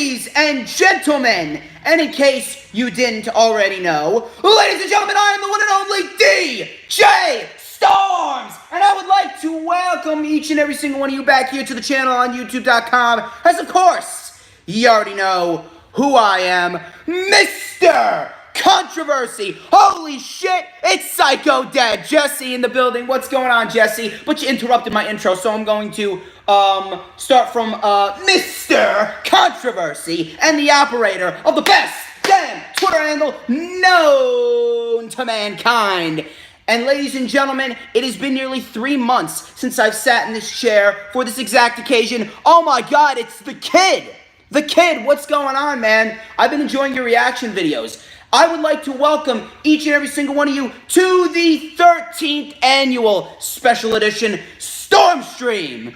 Ladies and gentlemen, and in case you didn't already know, ladies and gentlemen, I am the one and only DJ Storms, and I would like to welcome each and every single one of you back here to the channel on YouTube.com, as of course, you already know who I am, Mr. Controversy. Holy shit, it's Psycho Dad Jesse in the building. What's going on, Jesse? But you interrupted my intro, so I'm going to start from Mr. Controversy and the operator of the best damn Twitter handle known to mankind. And ladies and gentlemen, it has been nearly 3 months since I've sat in this chair for this exact occasion. Oh my god, it's the kid! The kid, what's going on, man? I've been enjoying your reaction videos. I would like to welcome each and every single one of you to the 13th annual special edition StormsStream.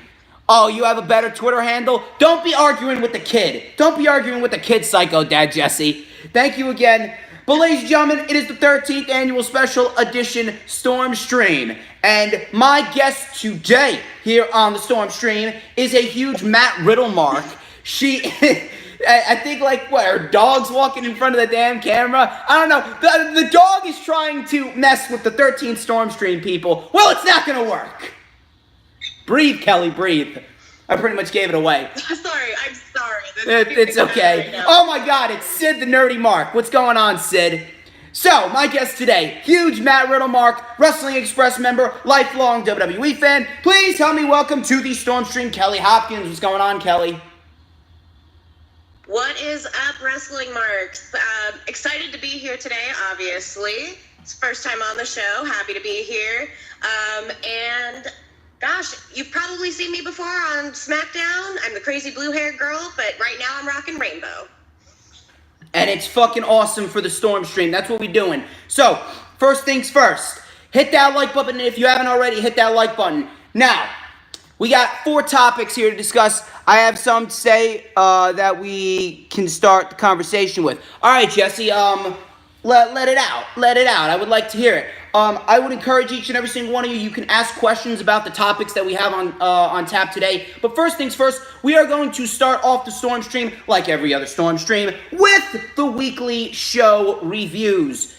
Oh, you have a better Twitter handle? Don't be arguing with the kid. Don't be arguing with the kid, Psycho Dad Jesse. Thank you again. But ladies and gentlemen, it is the 13th annual special edition StormsStream. And my guest today here on the StormsStream is a huge Matt Riddle mark. She, I think, like, what, her dog's walking in front of the damn camera? I don't know. The dog is trying to mess with the 13th StormsStream people. Well, it's not going to work. Breathe, Kelly, breathe. I pretty much gave it away. I'm sorry. It's okay. Right, oh my god, it's Sid the Nerdy Mark. What's going on, Sid? So, my guest today, huge Matt Riddle mark, Wrestling Express member, lifelong WWE fan. Please help me welcome to the StormsStream, Kelly Hopkins. What's going on, Kelly? What is up, Wrestling Marks? Excited to be here today, obviously. It's first time on the show. Happy to be here. And gosh, you've probably seen me before on SmackDown. I'm the crazy blue-haired girl, but right now I'm rocking rainbow. And it's fucking awesome for the StormsStream. That's what we're doing. So, first things first. Hit that like button if you haven't already. Hit that like button. Now, we got 4 topics here to discuss. I have some to say that we can start the conversation with. All right, Jesse, let it out. Let it out. I would like to hear it. I would encourage each and every single one of you. You can ask questions about the topics that we have on tap today. But first things first, we are going to start off the StormsStream, like every other StormsStream, with the weekly show reviews.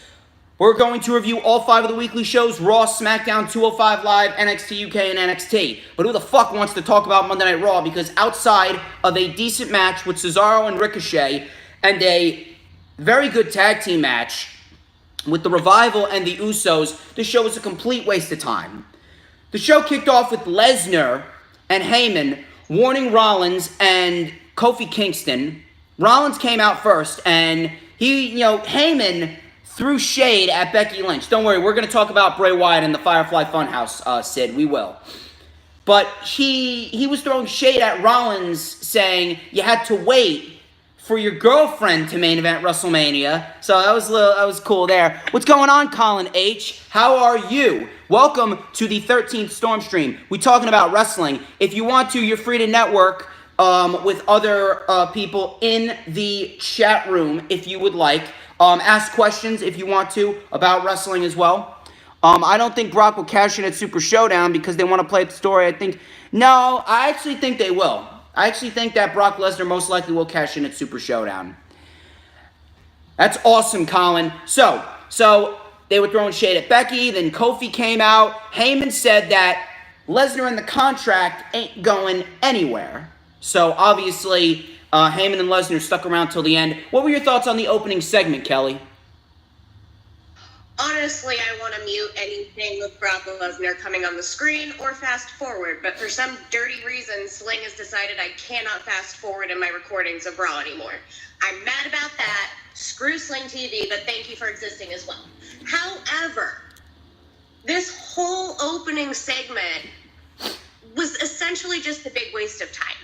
We're going to review all 5 of the weekly shows: Raw, SmackDown, 205 Live, NXT UK, and NXT. But who the fuck wants to talk about Monday Night Raw? Because outside of a decent match with Cesaro and Ricochet and a very good tag team match with the Revival and the Usos, the show was a complete waste of time. The show kicked off with Lesnar and Heyman warning Rollins and Kofi Kingston. Rollins came out first, and Heyman threw shade at Becky Lynch. Don't worry, we're going to talk about Bray Wyatt and the Firefly Funhouse, Sid. We will. But he was throwing shade at Rollins, saying you had to wait for your girlfriend to main event WrestleMania. So that was cool there. What's going on, Colin H? How are you? Welcome to the 13th StormsStream. We're talking about wrestling. If you want to, you're free to network with other people in the chat room if you would like. Ask questions if you want to about wrestling as well. I don't think Brock will cash in at Super Showdown because they want to play the story. No, I actually think they will. I actually think that Brock Lesnar most likely will cash in at Super Showdown. That's awesome, Colin. So they were throwing shade at Becky. Then Kofi came out. Heyman said that Lesnar and the contract ain't going anywhere. So obviously, Heyman and Lesnar stuck around till the end. What were your thoughts on the opening segment, Kelly? Honestly, I want to mute anything with Brock Lesnar coming on the screen or fast forward, but for some dirty reason, Sling has decided I cannot fast forward in my recordings of Raw anymore. I'm mad about that. Screw Sling TV, but thank you for existing as well. However, this whole opening segment was essentially just a big waste of time.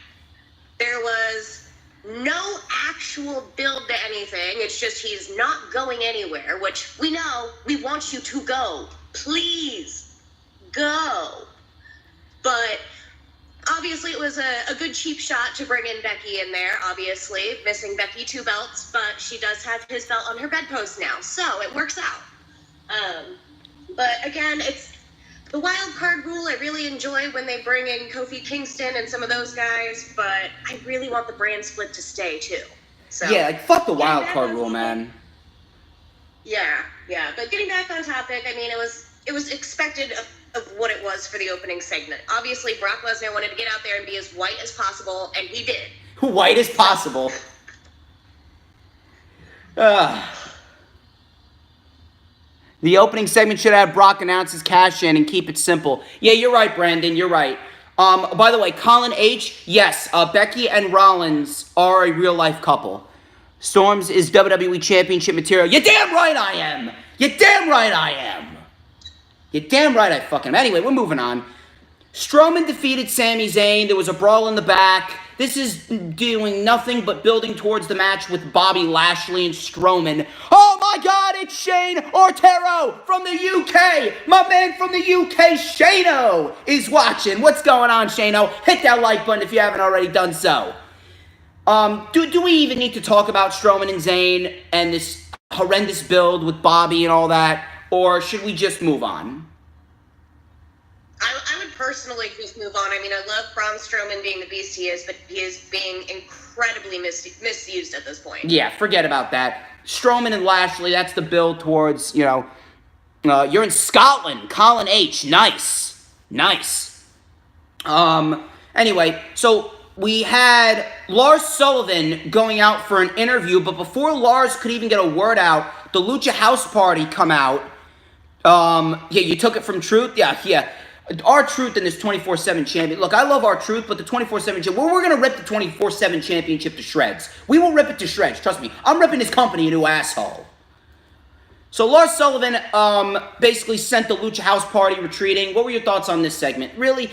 There was no actual build to anything. It's just he's not going anywhere, which we know. We want you to go. Please go. But obviously it was a good cheap shot to bring in Becky in there, obviously. Missing Becky 2 belts, but she does have his belt on her bedpost now, so it works out. But again, the wild card rule, I really enjoy when they bring in Kofi Kingston and some of those guys, but I really want the brand split to stay too. So Yeah, like, fuck the wild card rule, man. Yeah. But getting back on topic, I mean, it was expected of what it was for the opening segment. Obviously, Brock Lesnar wanted to get out there and be as white as possible, and he did. White as possible. The opening segment should have Brock announce his cash in and keep it simple. Yeah, you're right, Brandon. You're right. By the way, Colin H. Yes, Becky and Rollins are a real life couple. Storms is WWE Championship material. You're damn right I am. You're damn right I am. You're damn right I fucking am. Anyway, we're moving on. Strowman defeated Sami Zayn. There was a brawl in the back. This is doing nothing but building towards the match with Bobby Lashley and Strowman. Oh my God, it's Shane Ortero from the UK. My man from the UK, Shano, is watching. What's going on, Shano? Hit that like button if you haven't already done so. Do we even need to talk about Strowman and Zayn and this horrendous build with Bobby and all that? Or should we just move on? I would personally just move on. I mean, I love Braun Strowman being the beast he is, but he is being incredibly misused at this point. Yeah, forget about that. Strowman and Lashley, that's the build towards, you're in Scotland. Colin H. Nice. Anyway, so we had Lars Sullivan going out for an interview, but before Lars could even get a word out, the Lucha House Party come out. You took it from Truth? Yeah. R-Truth in this 24/7 champion. Look, I love R-Truth, but the 24/7 champion, we're going to rip the 24/7 championship to shreds. We will rip it to shreds, trust me. I'm ripping his company a new asshole. So Lars Sullivan basically sent the Lucha House Party retreating. What were your thoughts on this segment? Really,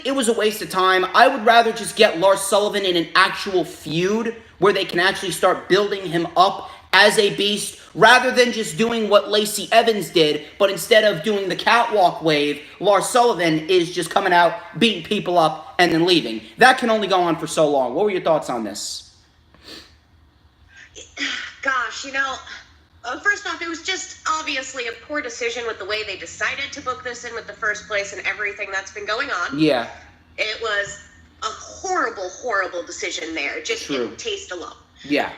it was a waste of time. I would rather just get Lars Sullivan in an actual feud where they can actually start building him up as a beast, rather than just doing what Lacey Evans did, but instead of doing the catwalk wave, Lars Sullivan is just coming out, beating people up, and then leaving. That can only go on for so long. What were your thoughts on this? Gosh, first off, it was just obviously a poor decision with the way they decided to book this in with the first place and everything that's been going on. Yeah. It was a horrible, horrible decision there, just in taste alone. Yeah.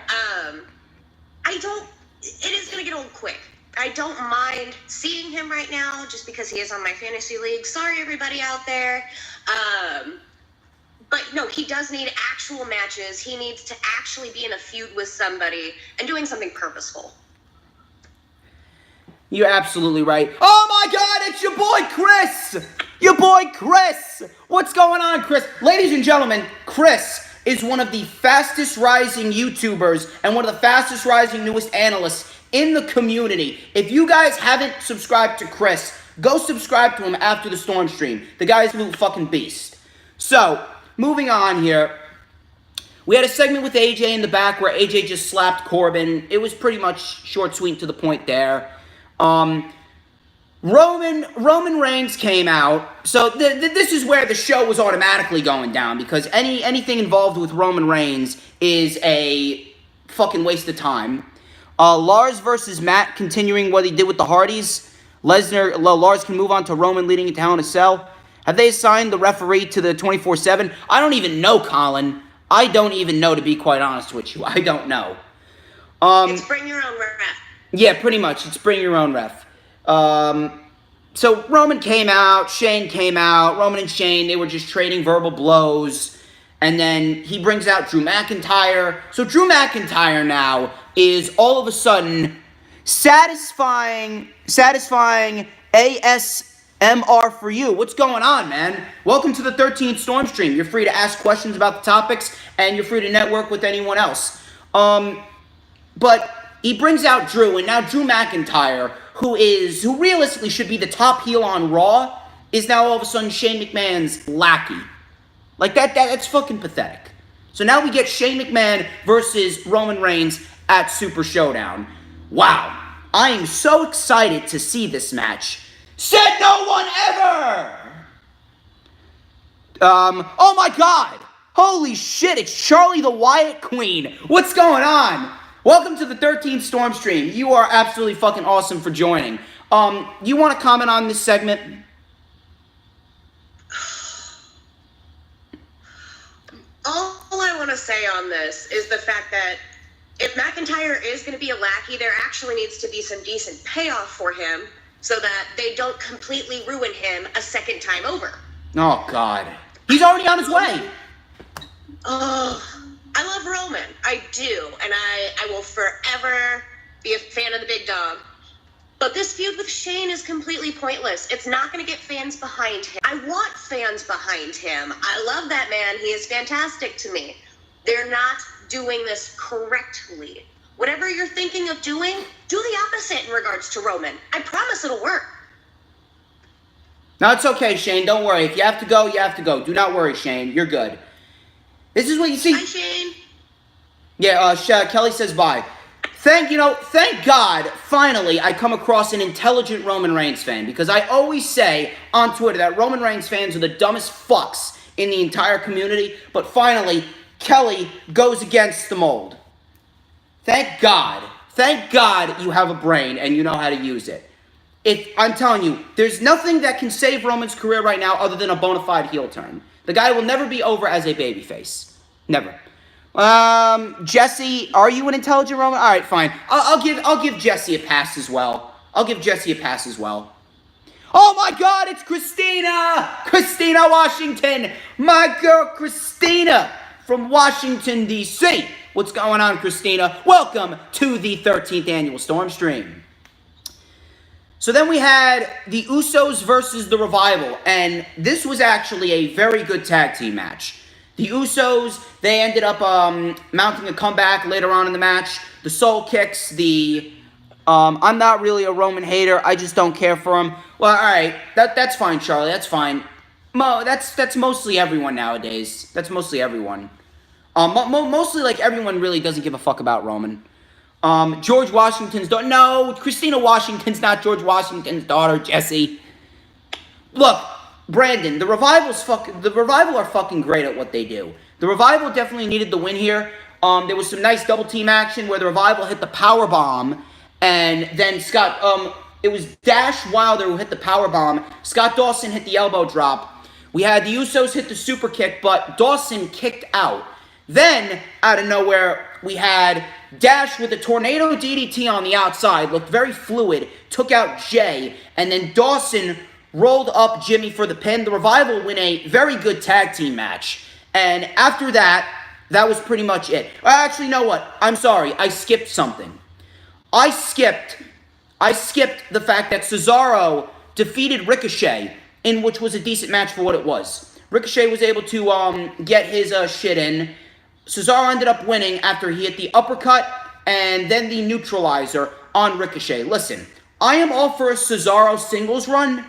It is going to get old quick. I don't mind seeing him right now just because he is on my fantasy league. Sorry, everybody out there. But no, he does need actual matches. He needs to actually be in a feud with somebody and doing something purposeful. You're absolutely right. Oh my God, it's your boy Chris! Your boy Chris! What's going on, Chris? Ladies and gentlemen, Chris is one of the fastest rising YouTubers and one of the fastest rising newest analysts in the community. If you guys haven't subscribed to Chris, go subscribe to him after the StormsStream. The guy's a little fucking beast. So, moving on here. We had a segment with AJ in the back where AJ just slapped Corbin. It was pretty much short, sweet, to the point there. Roman Reigns came out, so this is where the show was automatically going down, because anything involved with Roman Reigns is a fucking waste of time. Lars versus Matt continuing what he did with the Hardys. Lars can move on to Roman leading into Hell in a Cell. Have they assigned the referee to the 24/7? I don't even know, Colin. I don't even know, to be quite honest with you. I don't know. It's bring your own ref. Yeah, pretty much. It's bring your own ref. So Roman came out, Shane came out, Roman and Shane, they were just trading verbal blows, and then he brings out Drew McIntyre. So Drew McIntyre now is all of a sudden satisfying ASMR for you. What's going on, man? Welcome to the 13th StormsStream. You're free to ask questions about the topics, and you're free to network with anyone else. But he brings out Drew, and now Drew McIntyre, who realistically should be the top heel on Raw, is now all of a sudden Shane McMahon's lackey. Like, that's fucking pathetic. So now we get Shane McMahon versus Roman Reigns at Super Showdown. Wow. I am so excited to see this match. Said no one ever! Oh my God! Holy shit, it's Charlie the Wyatt Queen. What's going on? Welcome to the 13th StormsStream. You are absolutely fucking awesome for joining. You want to comment on this segment? to say on this is the fact that if McIntyre is going to be a lackey, there actually needs to be some decent payoff for him so that they don't completely ruin him a second time over. Oh, God. He's already on his way. Oh, I love Roman. I do. And I will forever be a fan of the big dog. But this feud with Shane is completely pointless. It's not going to get fans behind him. I want fans behind him. I love that man. He is fantastic to me. They're not doing this correctly. Whatever you're thinking of doing, do the opposite in regards to Roman. I promise it'll work. No, it's okay, Shane. Don't worry. If you have to go, you have to go. Do not worry, Shane. You're good. This is what you see. Bye, Shane. Yeah, Kelly says bye. Thank God, finally, I come across an intelligent Roman Reigns fan, because I always say on Twitter that Roman Reigns fans are the dumbest fucks in the entire community, but finally, Kelly goes against the mold. Thank God you have a brain and you know how to use it. I'm telling you, there's nothing that can save Roman's career right now other than a bona fide heel turn. The guy will never be over as a babyface. Never. Jesse, are you an intelligent Roman? All right, fine. I'll give Jesse a pass as well. Oh my God, it's Christina Washington, my girl Christina from Washington D.C. What's going on, Christina? Welcome to the 13th annual StormsStream. So then we had the Usos versus the Revival, and this was actually a very good tag team match. The Usos, they ended up mounting a comeback later on in the match. The Soul Kicks, I'm not really a Roman hater. I just don't care for him. Well, all right, that's fine, Charlie. That's fine. That's mostly everyone nowadays. That's mostly everyone. Mostly, like, everyone really doesn't give a fuck about Roman. George Washington's daughter. No, Christina Washington's not George Washington's daughter, Jesse. Look, Brandon, the Revival are fucking great at what they do. The Revival definitely needed the win here. There was some nice double team action where the Revival hit the power bomb, and then it was Dash Wilder who hit the power bomb. Scott Dawson hit the elbow drop. We had the Usos hit the super kick, but Dawson kicked out. Then, out of nowhere, we had Dash with a tornado DDT on the outside, looked very fluid, took out Jay, and then Dawson rolled up Jimmy for the pin. The Revival win a very good tag team match. And after that, that was pretty much it. Actually, you know what? I'm sorry. I skipped something. I skipped the fact that Cesaro defeated Ricochet, which was a decent match for what it was. Ricochet was able to get his shit in. Cesaro ended up winning after he hit the uppercut and then the neutralizer on Ricochet. Listen, I am all for a Cesaro singles run,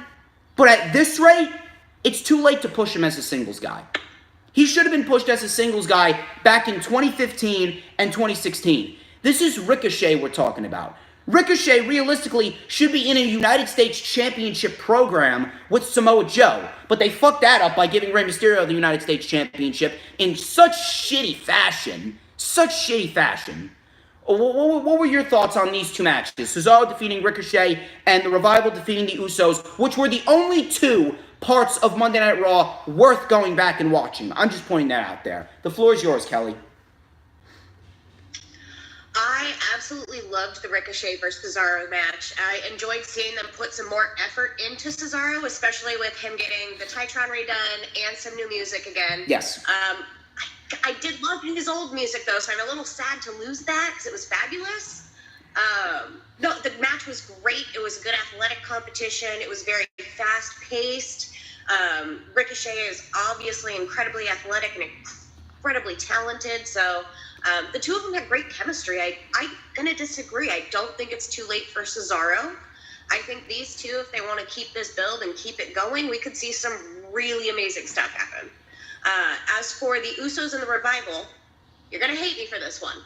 but at this rate, it's too late to push him as a singles guy. He should have been pushed as a singles guy back in 2015 and 2016. This is Ricochet we're talking about. Ricochet, realistically, should be in a United States Championship program with Samoa Joe. But they fucked that up by giving Rey Mysterio the United States Championship in such shitty fashion. What were your thoughts on these two matches? Cesaro defeating Ricochet and the Revival defeating the Usos, which were the only two parts of Monday Night Raw worth going back and watching. I'm just pointing that out there. The floor is yours, Kelly. I absolutely loved the Ricochet versus Cesaro match. I enjoyed seeing them put some more effort into Cesaro, especially with him getting the Titron redone and some new music again. Yes. I did love his old music, though, so I'm a little sad to lose that because it was fabulous. No, the match was great. It was a good athletic competition. It was very fast-paced. Ricochet is obviously incredibly athletic and incredibly talented, so the two of them had great chemistry. I'm going to disagree. I don't think it's too late for Cesaro. I think these two, if they want to keep this build and keep it going, we could see some really amazing stuff happen. As for the Usos and the Revival, you're going to hate me for this one.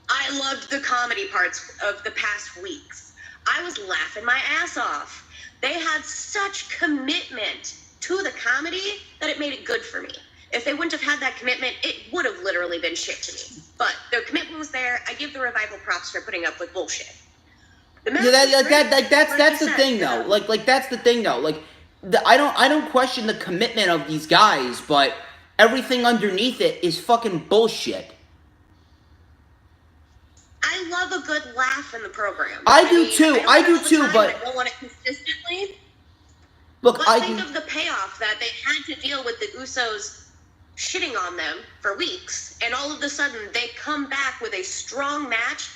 I loved the comedy parts of the past weeks. I was laughing my ass off. They had such commitment to the comedy that it made it good for me. If they wouldn't have had that commitment, it would have literally been shit to me. But their commitment was there. I give the Revival props for putting up with bullshit. That's the thing though. Like that's the thing though. Like I don't question the commitment of these guys, but everything underneath it is fucking bullshit. I love a good laugh in the program. I do too. I do too, but I don't want it consistently. look, But think of the payoff that they had to deal with the Usos shitting on them for weeks, and all of a sudden they come back with a strong match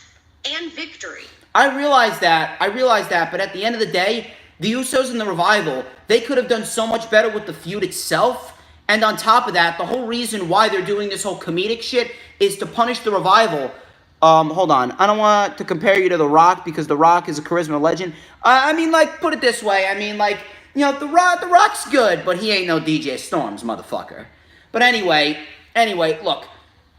and victory. I realize that, but at the end of the day, the Usos and the Revival, they could have done so much better with the feud itself. And on top of that, the whole reason why they're doing this whole comedic shit is to punish the Revival. Hold on. I don't want to compare you to The Rock because The Rock is a charisma legend. I mean, like, put it this way. I mean, like, you know, The Rock's good, but he ain't no DJ Storms, motherfucker. But anyway, look.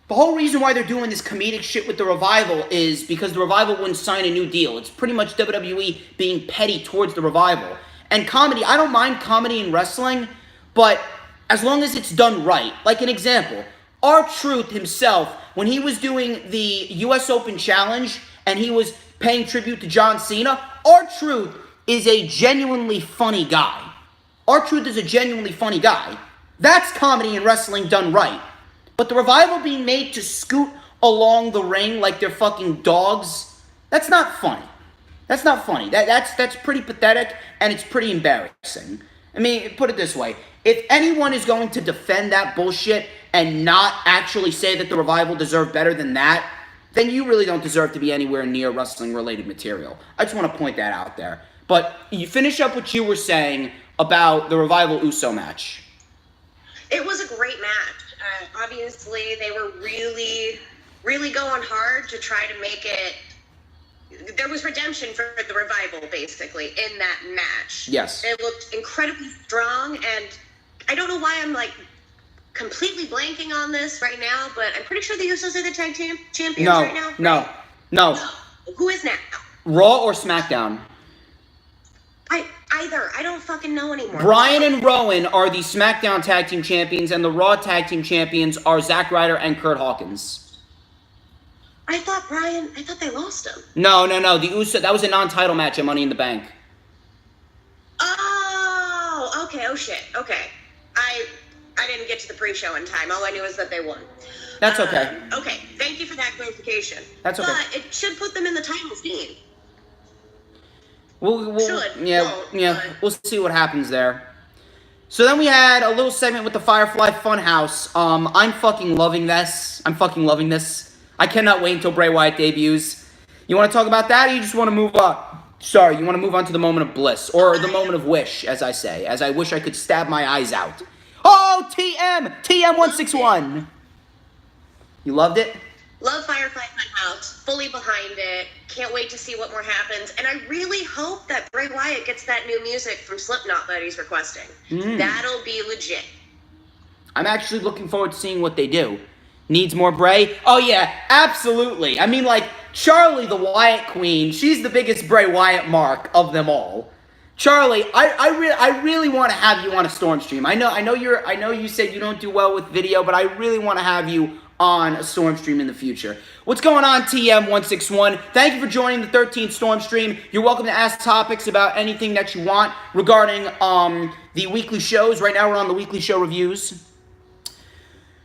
The whole reason why they're doing this comedic shit with the Revival is because the Revival wouldn't sign a new deal. It's pretty much WWE being petty towards the Revival. And comedy, I don't mind comedy in wrestling, but as long as it's done right. Like an example, R-Truth himself, when he was doing the US Open Challenge and he was paying tribute to John Cena, R-Truth is a genuinely funny guy. R-Truth is a genuinely funny guy. That's comedy in wrestling done right. But the Revival being made to scoot along the ring like they're fucking dogs, that's not funny. That's not funny. That's pretty pathetic, and it's pretty embarrassing. I mean, put it this way. If anyone is going to defend that bullshit and not actually say that the Revival deserve better than that, then you really don't deserve to be anywhere near wrestling-related material. I just want to point that out there. But you finish up what you were saying about the Revival Uso match. It was a great match. Obviously, they were really, really going hard to try to make it. There was redemption for the Revival, basically, in that match. Yes. It looked incredibly strong, and I don't know why I'm, like, completely blanking on this right now, but I'm pretty sure the Usos are the tag champions right now. No. Who is now? Raw or SmackDown? Either. I don't fucking know anymore. Bryan and Rowan are the SmackDown Tag Team Champions, and the Raw Tag Team Champions are Zack Ryder and Kurt Hawkins. I thought they lost him. No. The Uso, that was a non-title match at Money in the Bank. Oh, okay. Oh, shit. Okay. I didn't get to the pre-show in time. All I knew is that they won. That's okay. Okay. Thank you for that clarification. That's okay. But it should put them in the title scene. We'll see what happens there. So then we had a little segment with the Firefly Funhouse. I'm fucking loving this. I cannot wait until Bray Wyatt debuts. You want to talk about that, or you just want to move on? Sorry, you want to move on to the moment of bliss, or the moment of wish, as I say, as I wish I could stab my eyes out. Oh, TM161. You loved it? Love Firefly Funhouse. Fully behind it. Can't wait to see what more happens. And I really hope that Bray Wyatt gets that new music from Slipknot that he's requesting. That'll be legit. I'm actually looking forward to seeing what they do. Needs more Bray? Oh yeah, absolutely. I mean, like, Charlie the Wyatt Queen, she's the biggest Bray Wyatt mark of them all. Charlie, I really want to have you on a StormsStream. I know you said you don't do well with video, but I really want to have you on a StormsStream in the future. What's going on, TM161? Thank you for joining the 13th StormsStream. You're welcome to ask topics about anything that you want regarding the weekly shows. Right now we're on the weekly show reviews.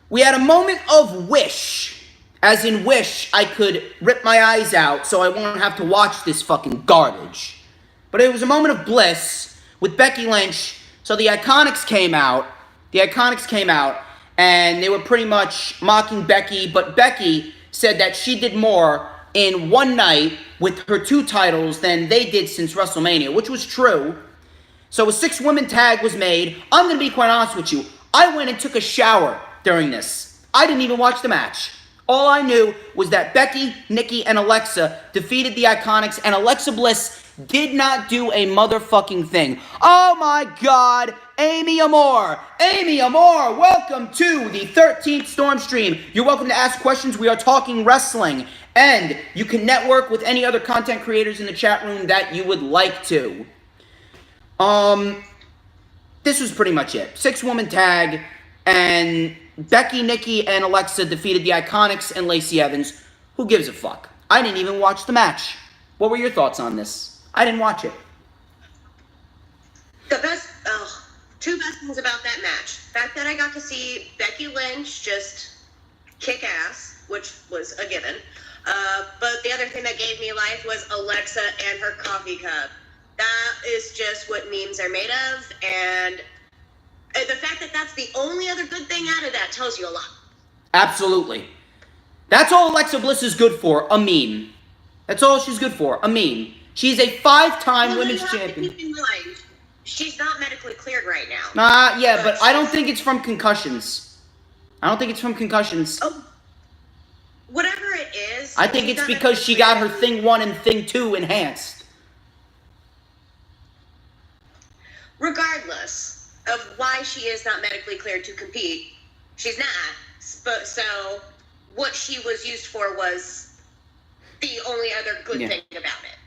We had a moment of wish, as in wish I could rip my eyes out so I won't have to watch this fucking garbage. But it was a moment of bliss with Becky Lynch. So the Iconics came out. And they were pretty much mocking Becky, but Becky said that she did more in one night with her 2 titles than they did since WrestleMania, which was true. So a 6-woman tag was made. I'm going to be quite honest with you. I went and took a shower during this. I didn't even watch the match. All I knew was that Becky, Nikki, and Alexa defeated the Iconics, and Alexa Bliss did not do a motherfucking thing. Oh my God, Amy Amore, welcome to the 13th StormsStream. You're welcome to ask questions. We are talking wrestling, and you can network with any other content creators in the chat room that you would like to. This was pretty much it. 6-woman tag, and Becky, Nikki, and Alexa defeated the Iconics and Lacey Evans. Who gives a fuck? I didn't even watch the match. What were your thoughts on this? I didn't watch it. The best, two best things about that match. The fact that I got to see Becky Lynch just kick ass, which was a given. But the other thing that gave me life was Alexa and her coffee cup. That is just what memes are made of, and the fact that that's the only other good thing out of that tells you a lot. Absolutely. That's all Alexa Bliss is good for, a meme. That's all she's good for, a meme. She's a 5-time women's champion. Keep in mind, she's not medically cleared right now. Yeah, but I don't think it's from concussions. I don't think it's from concussions. Oh, whatever it is. I think it's because she got her Thing 1 and Thing 2 enhanced. Regardless of why she is not medically cleared to compete, she's not. But so what she was used for was the only other good thing about it.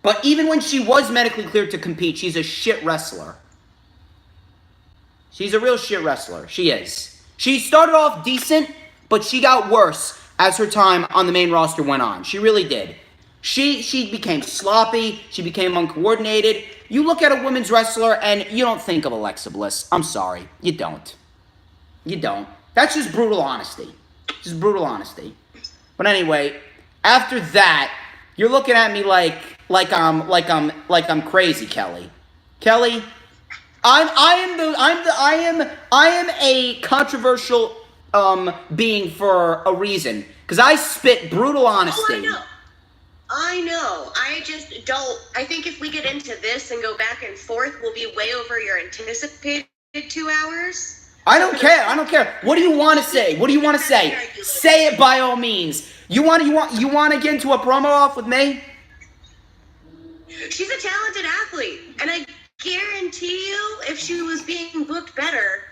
But even when she was medically cleared to compete, she's a shit wrestler. She's a real shit wrestler. She is. She started off decent, but she got worse as her time on the main roster went on. She really did. She became sloppy. She became uncoordinated. You look at a women's wrestler and you don't think of Alexa Bliss. I'm sorry. You don't. You don't. That's just brutal honesty. Just brutal honesty. But anyway, after that, you're looking at me like I'm crazy, Kelly. Kelly, I am a controversial being for a reason, because I spit brutal honesty. Oh, I know. I just don't. I think if we get into this and go back and forth, we'll be way over your anticipated 2 hours. I don't care. I don't care. What do you want to say? What do you want to say? Say it by all means. You want to get into a promo off with me? She's a talented athlete, and I guarantee you, if she was being booked better,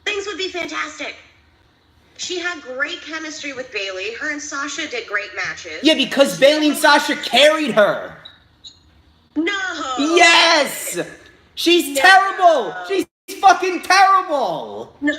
things would be fantastic. She had great chemistry with Bayley. Her and Sasha did great matches. Yeah, because Bayley and Sasha carried her. No. Yes. She's terrible. She's fucking terrible. No,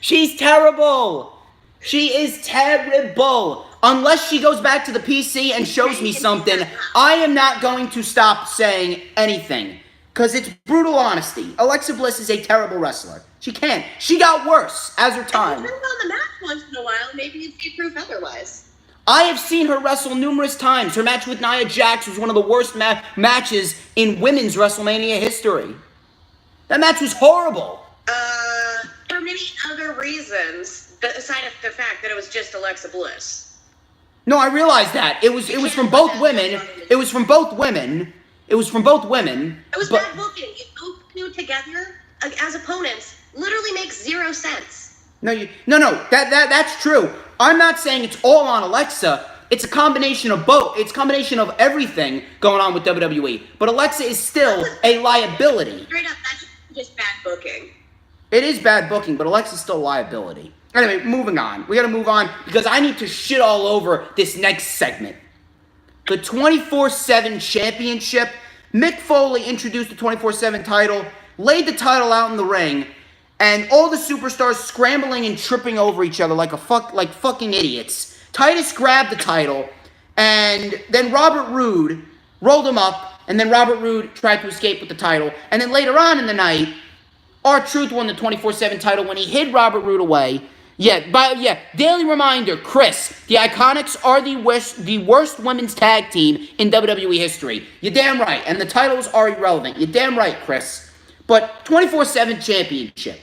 she's terrible. She is terrible. Unless she goes back to the PC and shows me something, I am not going to stop saying anything. Because it's brutal honesty. Alexa Bliss is a terrible wrestler. She can't. She got worse as her time. She turns on the match once in a while, maybe you'd see proof otherwise. I have seen her wrestle numerous times. Her match with Nia Jax was one of the worst matches in women's WrestleMania history. That match was horrible. For many other reasons, aside from the fact that it was just Alexa Bliss. No, I realize that. It was from both women. It was from both women. It was from both women. It was bad booking. Those two together as opponents literally makes zero sense. No, that's true. I'm not saying it's all on Alexa. It's a combination of both. It's a combination of everything going on with WWE. But Alexa is still a liability. Straight up, that's just bad booking. It is bad booking, but Alexa's still a liability. Anyway, moving on. We gotta move on because I need to shit all over this next segment. The 24/7 Championship. Mick Foley introduced the 24/7 title, laid the title out in the ring, and all the superstars scrambling and tripping over each other like fucking idiots. Titus grabbed the title, and then Robert Roode rolled him up, and then Robert Roode tried to escape with the title. And then later on in the night, R-Truth won the 24/7 title when he hid Robert Roode away. Daily reminder, Chris, the Iconics are the worst women's tag team in WWE history. You're damn right, and the titles are irrelevant. You're damn right, Chris. But 24/7 Championship.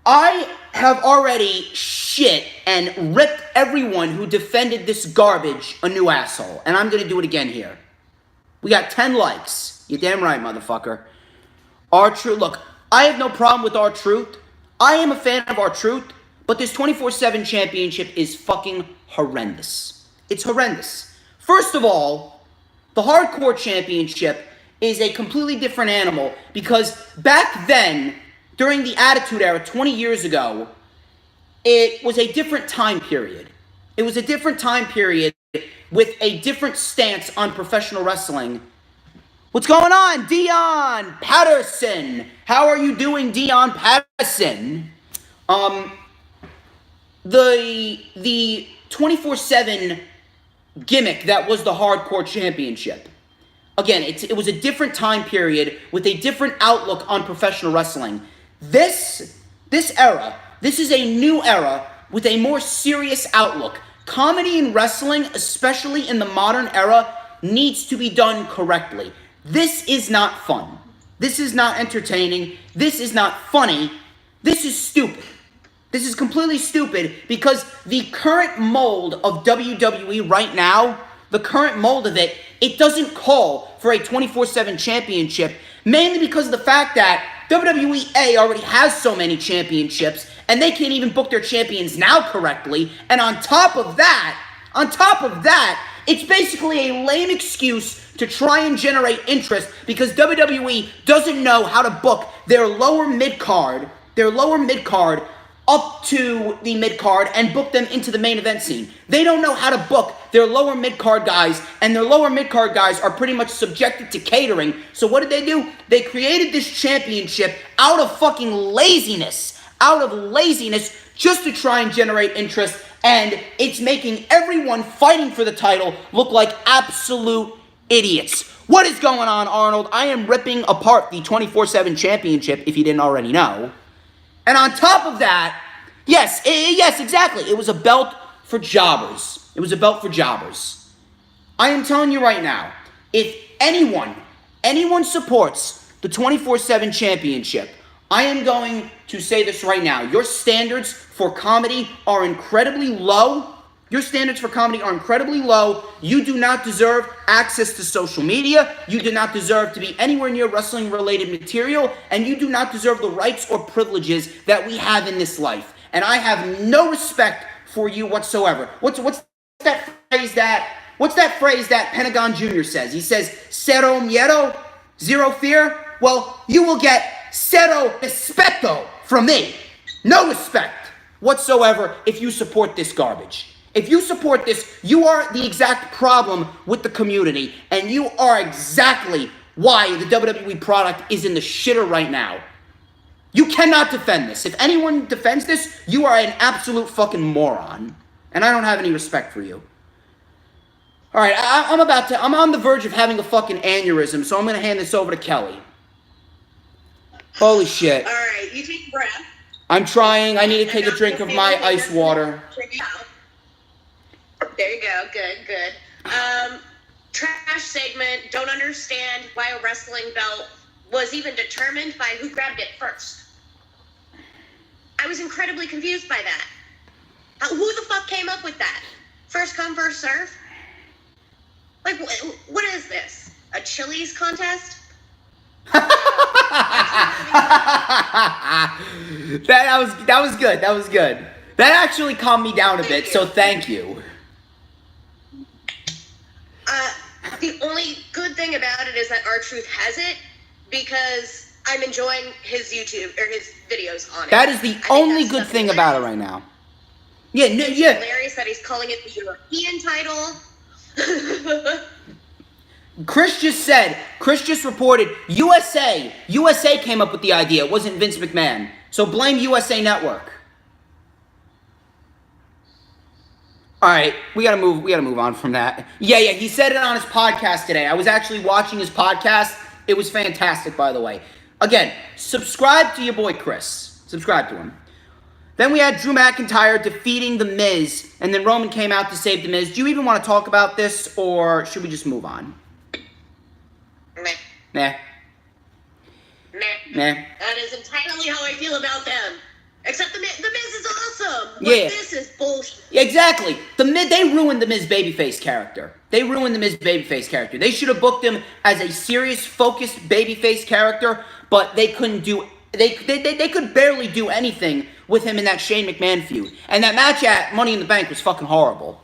I have already shit and ripped everyone who defended this garbage a new asshole, and I'm going to do it again here. We got 10 likes. You're damn right, motherfucker. R-Truth, look, I have no problem with R-Truth. I am a fan of R-Truth, but this 24/7 Championship is fucking horrendous. It's horrendous. First of all, the Hardcore Championship is a completely different animal because back then, during the Attitude Era 20 years ago, it was a different time period. It was a different time period with a different stance on professional wrestling. What's going on, Dion Patterson? How are you doing, Dion Patterson? The 24/7 gimmick that was the Hardcore Championship. Again, it was a different time period with a different outlook on professional wrestling. This era, this is a new era with a more serious outlook. Comedy in wrestling, especially in the modern era, needs to be done correctly. This is not fun. This is not entertaining. This is not funny. This is stupid. This is completely stupid because the current mold of WWE right now, the current mold of it, it doesn't call for a 24/7 championship, mainly because of the fact that WWE already has so many championships, and they can't even book their champions now correctly, and on top of that, it's basically a lame excuse to try and generate interest because WWE doesn't know how to book their lower mid-card up to the mid-card and book them into the main event scene. They don't know how to book their lower mid-card guys, and their lower mid-card guys are pretty much subjected to catering. So what did they do? They created this championship out of fucking laziness. Just to try and generate interest, and it's making everyone fighting for the title look like absolute idiots. What is going on, Arnold? I am ripping apart the 24/7 championship, if you didn't already know. And on top of that, yes, exactly. It was a belt for jobbers. I am telling you right now, if anyone supports the 24/7 championship, I am going to say this right now. Your standards for comedy are incredibly low. You do not deserve access to social media. You do not deserve to be anywhere near wrestling-related material. And you do not deserve the rights or privileges that we have in this life. And I have no respect for you whatsoever. What's that phrase that Pentagon Jr. says? He says, "Cero miedo," zero fear. Well, you will get cero respeto from me. No respect whatsoever if you support this garbage. If you support this, you are the exact problem with the community, and you are exactly why the WWE product is in the shitter right now. You cannot defend this. If anyone defends this, you are an absolute fucking moron, and I don't have any respect for you. All right, I'm on the verge of having a fucking aneurysm, so I'm going to hand this over to Kelly. Holy shit. All right, you take a breath. I'm trying. I need to take a drink of my ice water. There you go. Good. Trash segment. Don't understand why a wrestling belt was even determined by who grabbed it first. I was incredibly confused by that. Who the fuck came up with that? First come, first serve? Like, what is this? A Chili's contest? That was good. That actually calmed me down a bit, so thank you. The only good thing about it is that R-Truth has it because I'm enjoying his YouTube or his videos on it. That is the only good thing about it right now. It's hilarious that he's calling it the European title. Chris just reported USA came up with the idea. It wasn't Vince McMahon. So blame USA Network. All right, we gotta move on from that. Yeah, he said it on his podcast today. I was actually watching his podcast. It was fantastic, by the way. Again, subscribe to your boy Chris. Subscribe to him. Then we had Drew McIntyre defeating The Miz, and then Roman came out to save The Miz. Do you even want to talk about this, or should we just move on? Nah. That is entirely how I feel about them. Except the Miz is awesome. Yeah. This is bullshit. Exactly. They ruined the Miz babyface character. They should have booked him as a serious, focused babyface character, but they couldn't do. They could barely do anything with him in that Shane McMahon feud. And that match at Money in the Bank was fucking horrible.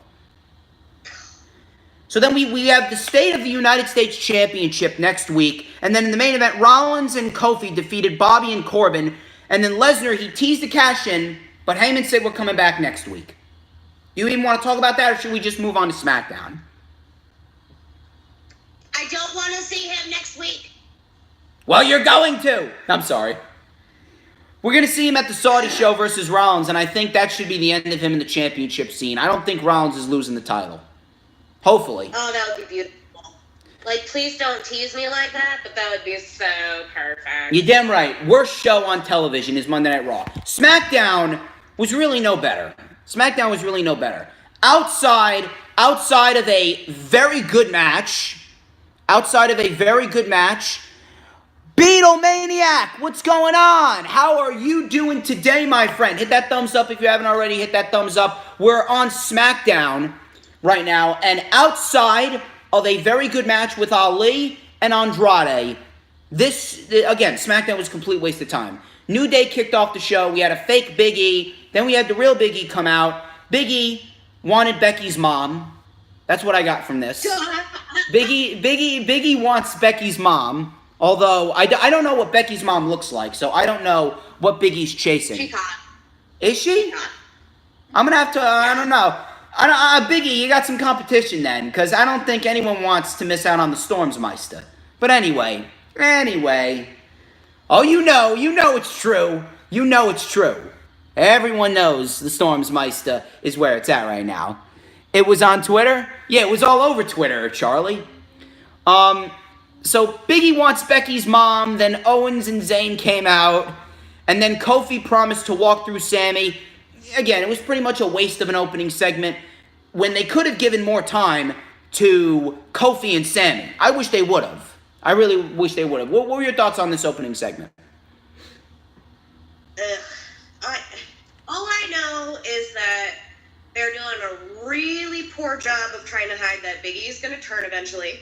So then we have the State of the United States Championship next week. And then in the main event, Rollins and Kofi defeated Bobby and Corbin. And then Lesnar, he teased the cash in, but Heyman said we're coming back next week. You even want to talk about that, or should we just move on to SmackDown? I don't want to see him next week. Well, you're going to. I'm sorry. We're going to see him at the Saudi show versus Rollins, and I think that should be the end of him in the championship scene. I don't think Rollins is losing the title. Hopefully. Oh, that would be beautiful. Like, please don't tease me like that, but that would be so perfect. You're damn right. Worst show on television is Monday Night Raw. SmackDown was really no better. SmackDown was really no better. Outside of a very good match, Beatlemaniac, what's going on? How are you doing today, my friend? Hit that thumbs up if you haven't already. Hit that thumbs up. We're on SmackDown right now, and outside of a very good match with Ali and Andrade, again, SmackDown was a complete waste of time. New Day kicked off the show. We had a fake Big E. Then we had the real Big E come out. Big E wanted Becky's mom. That's what I got from this. Big E wants Becky's mom. Although, I don't know what Becky's mom looks like, so I don't know what Big E's chasing. She's hot. Is she? I'm going to have to, I don't know. Big E, you got some competition then, because I don't think anyone wants to miss out on the StormsMeister. But anyway. Oh, you know it's true. You know it's true. Everyone knows the StormsMeister is where it's at right now. It was on Twitter? Yeah, it was all over Twitter, Charlie. So Big E wants Becky's mom, then Owens and Zayn came out, and then Kofi promised to walk through Sammy. Again, it was pretty much a waste of an opening segment when they could have given more time to Kofi and Sammy. I wish they would have. I really wish they would have. What were your thoughts on this opening segment? All I know is that they're doing a really poor job of trying to hide that Big E is going to turn eventually.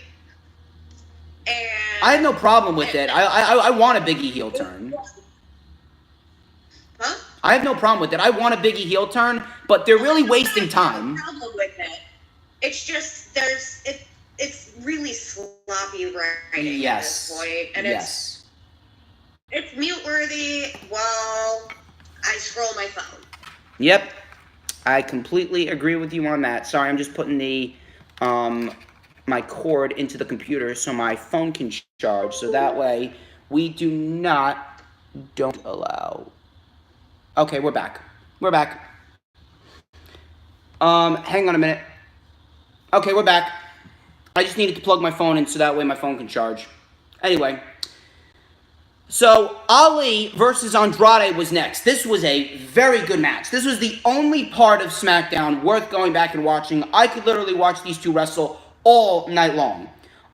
And I have no problem with it. I want a Big E heel turn. Huh? I have no problem with it. I want a Big E heel turn, but they're really wasting time. I have no problem with it. It's just it's really sloppy writing at this point, and it's mute worthy while I scroll my phone. Yep, I completely agree with you on that. Sorry, I'm just putting the my cord into the computer so my phone can charge, so that way we don't allow. Okay, we're back. Hang on a minute. Okay, we're back. I just needed to plug my phone in so that way my phone can charge. Anyway, so Ali versus Andrade was next. This was a very good match. This was the only part of SmackDown worth going back and watching. I could literally watch these two wrestle all night long.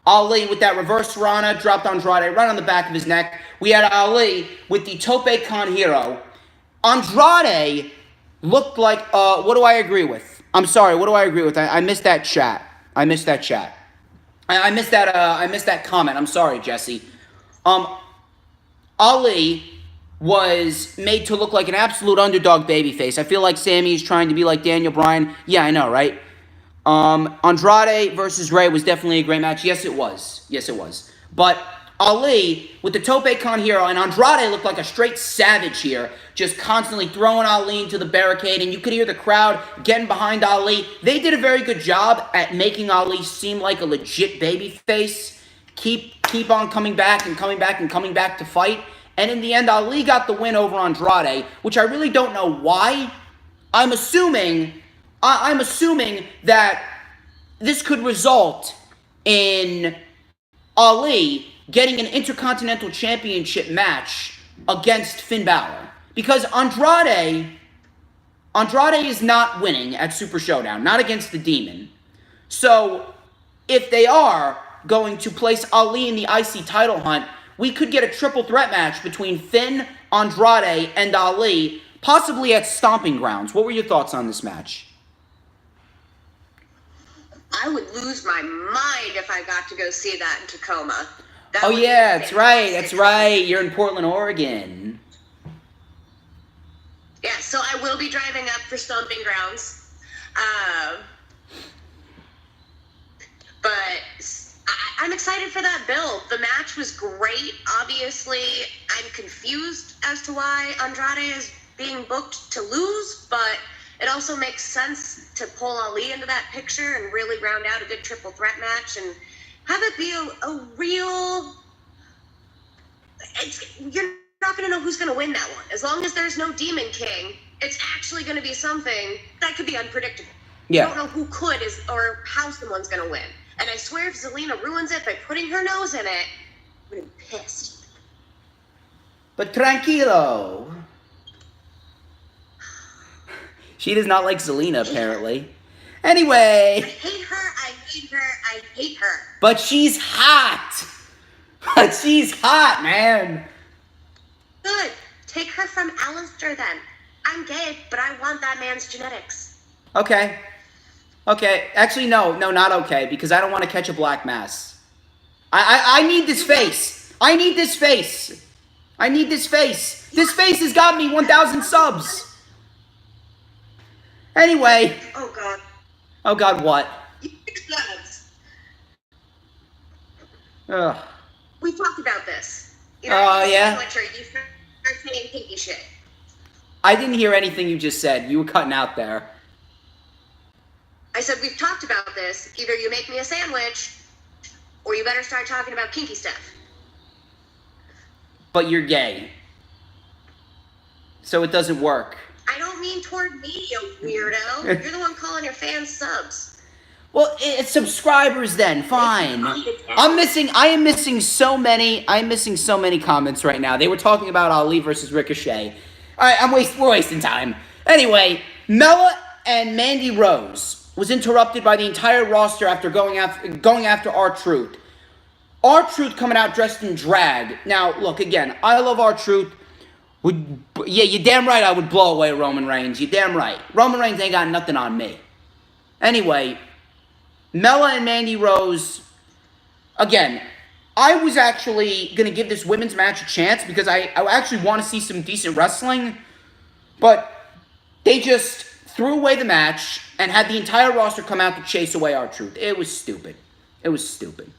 Ali with that reverse Rana dropped Andrade right on the back of his neck. We had Ali with the Tope Con Hero. Andrade looked like, what do I agree with? I'm sorry, what do I agree with? I missed that chat. I missed that comment. I'm sorry, Jesse. Ali was made to look like an absolute underdog babyface. I feel like Sammy is trying to be like Daniel Bryan. Yeah, I know, right? Andrade versus Ray was definitely a great match. Yes, it was. But Ali with the Tope Con Hero, and Andrade looked like a straight savage here, just constantly throwing Ali into the barricade, and you could hear the crowd getting behind Ali. They did a very good job at making Ali seem like a legit babyface. Keep on coming back to fight. And in the end, Ali got the win over Andrade, which I really don't know why. I'm assuming that this could result in Ali getting an Intercontinental Championship match against Finn Balor. Because Andrade is not winning at Super Showdown, not against the Demon. So, if they are going to place Ali in the IC title hunt, we could get a triple threat match between Finn, Andrade, and Ali, possibly at Stomping Grounds. What were your thoughts on this match? I would lose my mind if I got to go see that in Tacoma. Oh yeah, that's right. You're in Portland, Oregon. Yeah, so I will be driving up for Stomping Grounds. But I'm excited for that build. The match was great. Obviously, I'm confused as to why Andrade is being booked to lose, but it also makes sense to pull Ali into that picture and really round out a good triple threat match and have it be a real... You're not going to know who's going to win that one. As long as there's no Demon King, it's actually going to be something that could be unpredictable. Yeah. You don't know who could or how someone's going to win. And I swear if Zelina ruins it by putting her nose in it, I'm gonna be pissed. But tranquilo. She does not like Zelina, apparently. Anyway. I hate her, I hate her, I hate her. But she's hot. But she's hot, man. Good. Take her from Alistair then. I'm gay, but I want that man's genetics. Okay. Okay. Actually, no, not okay, because I don't want to catch a black mass. I need this face. I need this face. I need this face. This face has got me 1,000 subs. Anyway. Oh, God. Oh, God, what? You pick subs. Ugh. We talked about this. Oh, yeah? You start saying pinky shit. I didn't hear anything you just said. You were cutting out there. I said, we've talked about this. Either you make me a sandwich, or you better start talking about kinky stuff. But you're gay. So it doesn't work. I don't mean toward me, you weirdo. You're the one calling your fans subs. Well, it's subscribers then. Fine. I am missing so many comments right now. They were talking about Ali versus Ricochet. All right, we're wasting time. Anyway, Mella and Mandy Rose was interrupted by the entire roster after going after R-Truth. R-Truth coming out dressed in drag. Now, look, again, I love R-Truth. Yeah, you're damn right I would blow away Roman Reigns. You're damn right. Roman Reigns ain't got nothing on me. Anyway, Mella and Mandy Rose, again, I was actually going to give this women's match a chance because I actually want to see some decent wrestling, but they just threw away the match and had the entire roster come out to chase away R-Truth. It was stupid. It was stupid.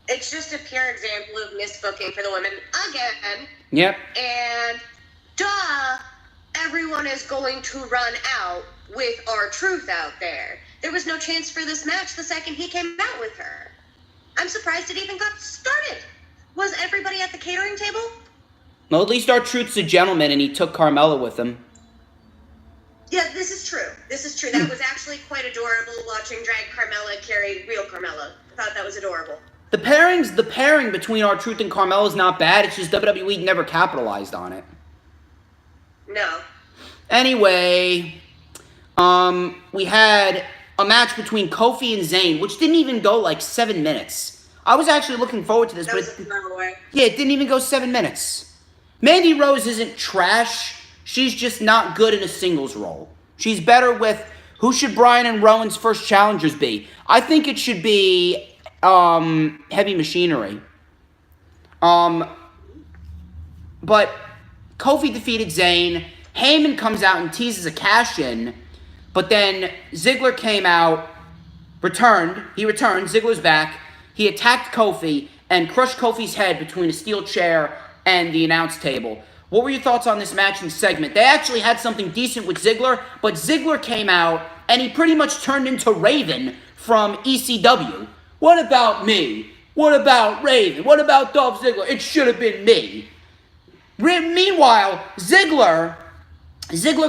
It's just a pure example of misbooking for the women again. Yep. And everyone is going to run out with R-Truth out there. There was no chance for this match the second he came out with her. I'm surprised it even got started. Was everybody at the catering table? Well, at least R-Truth's a gentleman and he took Carmella with him. Yeah, this is true. That was actually quite adorable watching drag Carmella carry real Carmella. I thought that was adorable. The pairing between R-Truth and Carmella is not bad. It's just WWE never capitalized on it. No. Anyway, we had a match between Kofi and Zayn, which didn't even go like 7 minutes. I was actually looking forward to this, but it didn't even go 7 minutes. Mandy Rose isn't trash. She's just not good in a singles role. She's better with, who should Bryan and Rowan's first challengers be? I think it should be Heavy Machinery. But Kofi defeated Zayn. Heyman comes out and teases a cash-in. But then Ziggler came out, he returned, Ziggler's back. He attacked Kofi and crushed Kofi's head between a steel chair and the announce table. What were your thoughts on this match and segment? They actually had something decent with Ziggler, but Ziggler came out and he pretty much turned into Raven from ECW. What about me? What about Raven? What about Dolph Ziggler? It should have been me. Meanwhile, Ziggler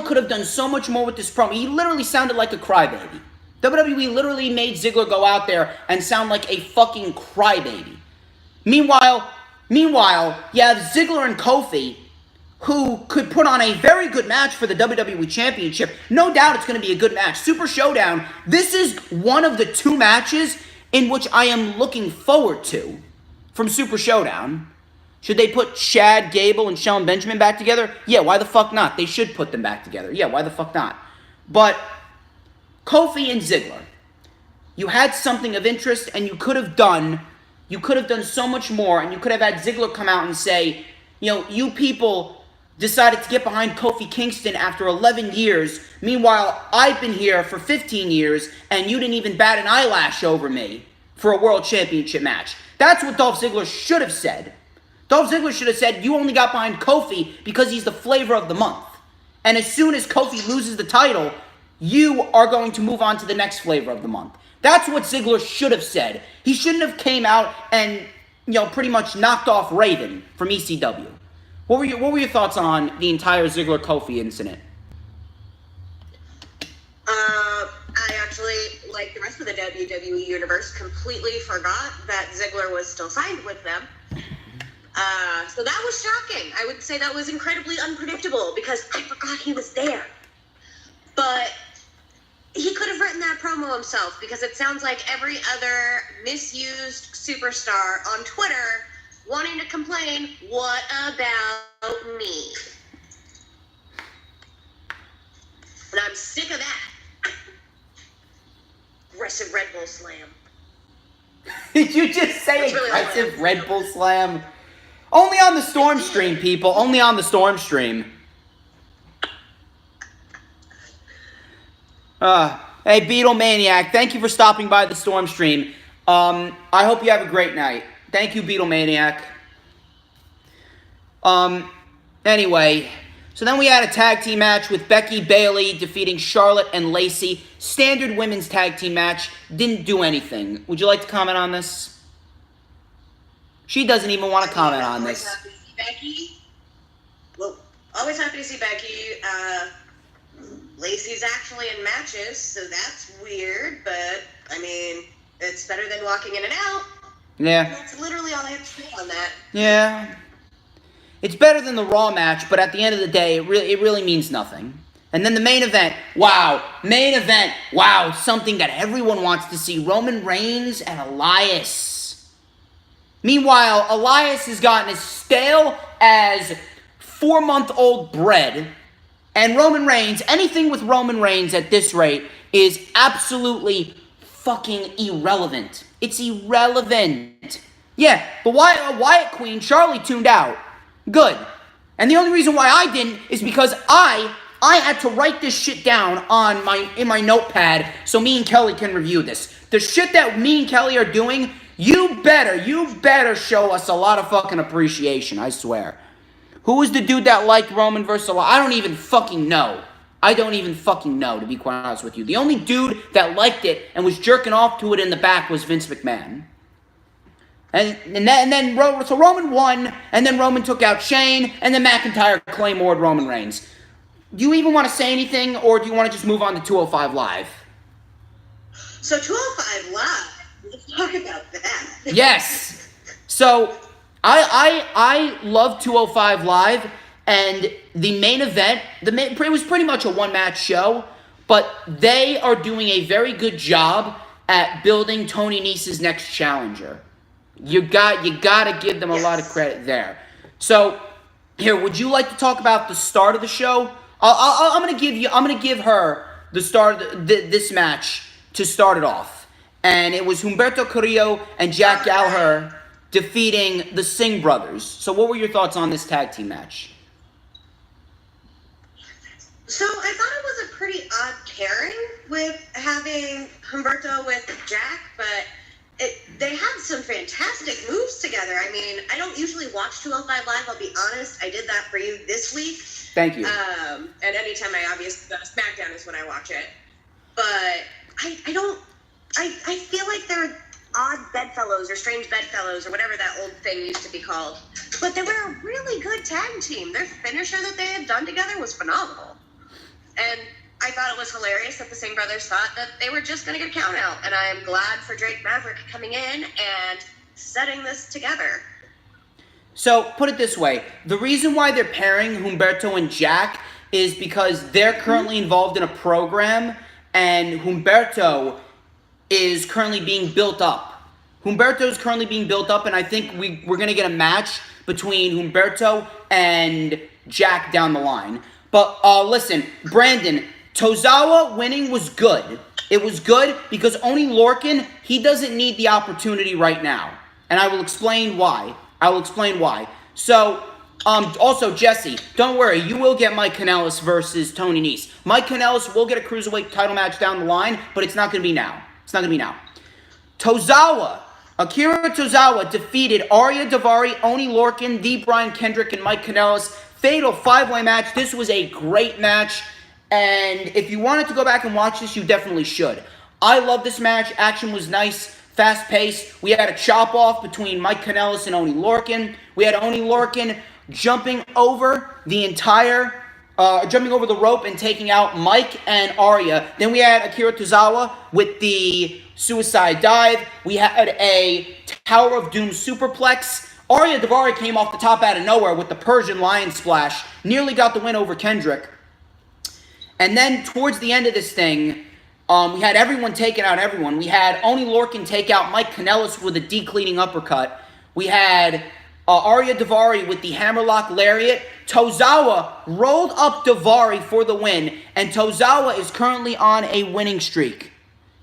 could have done so much more with this promo. He literally sounded like a crybaby. WWE literally made Ziggler go out there and sound like a fucking crybaby. Meanwhile, you have Ziggler and Kofi, who could put on a very good match for the WWE Championship. No doubt it's going to be a good match. Super Showdown, this is one of the 2 matches in which I am looking forward to from Super Showdown. Should they put Chad Gable and Shelton Benjamin back together? Yeah, why the fuck not? They should put them back together. Yeah, why the fuck not? But Kofi and Ziggler, you had something of interest and you could have done so much more, and you could have had Ziggler come out and say, you people decided to get behind Kofi Kingston after 11 years. Meanwhile, I've been here for 15 years, and you didn't even bat an eyelash over me for a World Championship match. That's what Dolph Ziggler should have said. Dolph Ziggler should have said, you only got behind Kofi because he's the flavor of the month. And as soon as Kofi loses the title, you are going to move on to the next flavor of the month. That's what Ziggler should have said. He shouldn't have came out and, pretty much knocked off Raven from ECW. What were your thoughts on the entire Ziggler-Kofi incident? I actually like the rest of the Dead WWE Universe completely forgot that Ziggler was still signed with them. So that was shocking. I would say that was incredibly unpredictable because I forgot he was there. But he could have written that promo himself because it sounds like every other misused superstar on Twitter wanting to complain, what about me? And I'm sick of that. Aggressive Red Bull slam. Did you just say That's really aggressive Red Bull slam? Only on the StormsStream, people. Only on the StormsStream. Hey, Beatlemaniac, thank you for stopping by the StormsStream. I hope you have a great night. Thank you, Beatlemaniac. Anyway, so then we had a tag team match with Becky Bailey defeating Charlotte and Lacey. Standard women's tag team match. Didn't do anything. Would you like to comment on this? She doesn't even want to comment on this. Happy to see Becky. Well, always happy to see Becky. Lacey's actually in matches, so that's weird, but, I mean, it's better than walking in and out. Yeah. That's literally all I have to say on that. Yeah. It's better than the Raw match, but at the end of the day, it really means nothing. And then the main event, wow, something that everyone wants to see, Roman Reigns and Elias. Meanwhile, Elias has gotten as stale as 4-month-old bread, and Roman Reigns, anything with Roman Reigns at this rate is absolutely fucking irrelevant. It's irrelevant. Yeah, the Wyatt Queen, Charlie, tuned out. Good. And the only reason why I didn't is because I had to write this shit down in my notepad so me and Kelly can review this. The shit that me and Kelly are doing, you better show us a lot of fucking appreciation, I swear. Who was the dude that liked Roman versus Elias? I don't even fucking know. To be quite honest with you. The only dude that liked it and was jerking off to it in the back was Vince McMahon. So Roman won, and then Roman took out Shane, and then McIntyre claymored Roman Reigns. Do you even want to say anything, or do you want to just move on to 205 Live? So 205 Live, let's talk about that. Yes. So I love 205 Live, and the main event, it was pretty much a one-match show, but they are doing a very good job at building Tony Nese's next challenger. You gotta give them a lot of credit there. So, here, would you like to talk about the start of the show? I'm gonna give her the start of this match to start it off, and it was Humberto Carrillo and Jack Gallagher defeating the Singh brothers. So, what were your thoughts on this tag team match? So I thought it was a pretty odd pairing with having Humberto with Jack, but they had some fantastic moves together. I mean, I don't usually watch 205 Live, I'll be honest. I did that for you this week. Thank you. And anytime I obviously go to SmackDown is when I watch it. But I feel like they're odd bedfellows or strange bedfellows or whatever that old thing used to be called. But they were a really good tag team. Their finisher that they had done together was phenomenal. And I thought it was hilarious that the Singh brothers thought that they were just going to get a count out. And I am glad for Drake Maverick coming in and setting this together. So, put it this way. The reason why they're pairing Humberto and Jack is because they're currently involved in a program, and Humberto is currently being built up. Humberto is currently being built up, and I think we're going to get a match between Humberto and Jack down the line. But, listen, Brandon, Tozawa winning was good. It was good because Oney Lorcan, he doesn't need the opportunity right now. And I will explain why. So, also, Jesse, don't worry. You will get Mike Kanellis versus Tony Nese. Mike Kanellis will get a Cruiserweight title match down the line, but it's not going to be now. Akira Tozawa defeated Arya Daivari, Oney Lorcan, the Brian Kendrick, and Mike Kanellis. Fatal 5-way match. This was a great match, and if you wanted to go back and watch this, you definitely should. I love this match. Action was nice, fast-paced. We had a chop-off between Mike Kanellis and Oney Lorcan. We had Oney Lorcan jumping over the entire jumping over the rope and taking out Mike and Arya. Then we had Akira Tozawa with the suicide dive. We had a Tower of Doom superplex. Arya Davari came off the top out of nowhere with the Persian Lion Splash. Nearly got the win over Kendrick. And then towards the end of this thing, we had everyone taking out everyone. We had Oni Lorcan take out Mike Kanellis with a decleaning uppercut. We had Arya Davari with the Hammerlock Lariat. Tozawa rolled up Davari for the win, and Tozawa is currently on a winning streak.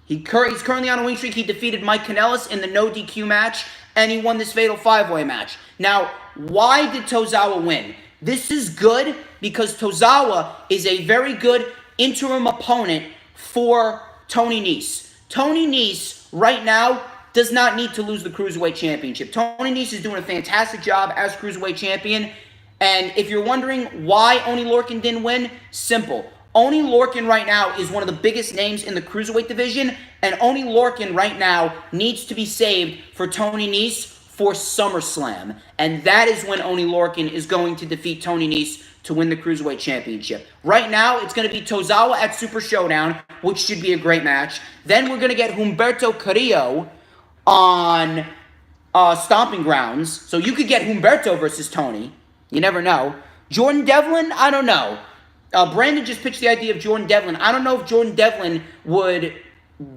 He's currently on a winning streak. He defeated Mike Kanellis in the no DQ match, and he won this Fatal 5-Way match. Now, why did Tozawa win? This is good because Tozawa is a very good interim opponent for Tony Nese. Tony Nese, right now, does not need to lose the Cruiserweight Championship. Tony Nese is doing a fantastic job as Cruiserweight Champion. And if you're wondering why Oni Lorcan didn't win, simple. Oni Lorcan right now is one of the biggest names in the Cruiserweight division. And Oni Lorcan right now needs to be saved for Tony Nese for SummerSlam. And that is when Oni Lorcan is going to defeat Tony Nese to win the Cruiserweight Championship. Right now, it's going to be Tozawa at Super Showdown, which should be a great match. Then we're going to get Humberto Carrillo on Stomping Grounds. So you could get Humberto versus Tony. You never know. Jordan Devlin, I don't know. Brandon just pitched the idea of Jordan Devlin. I don't know if Jordan Devlin would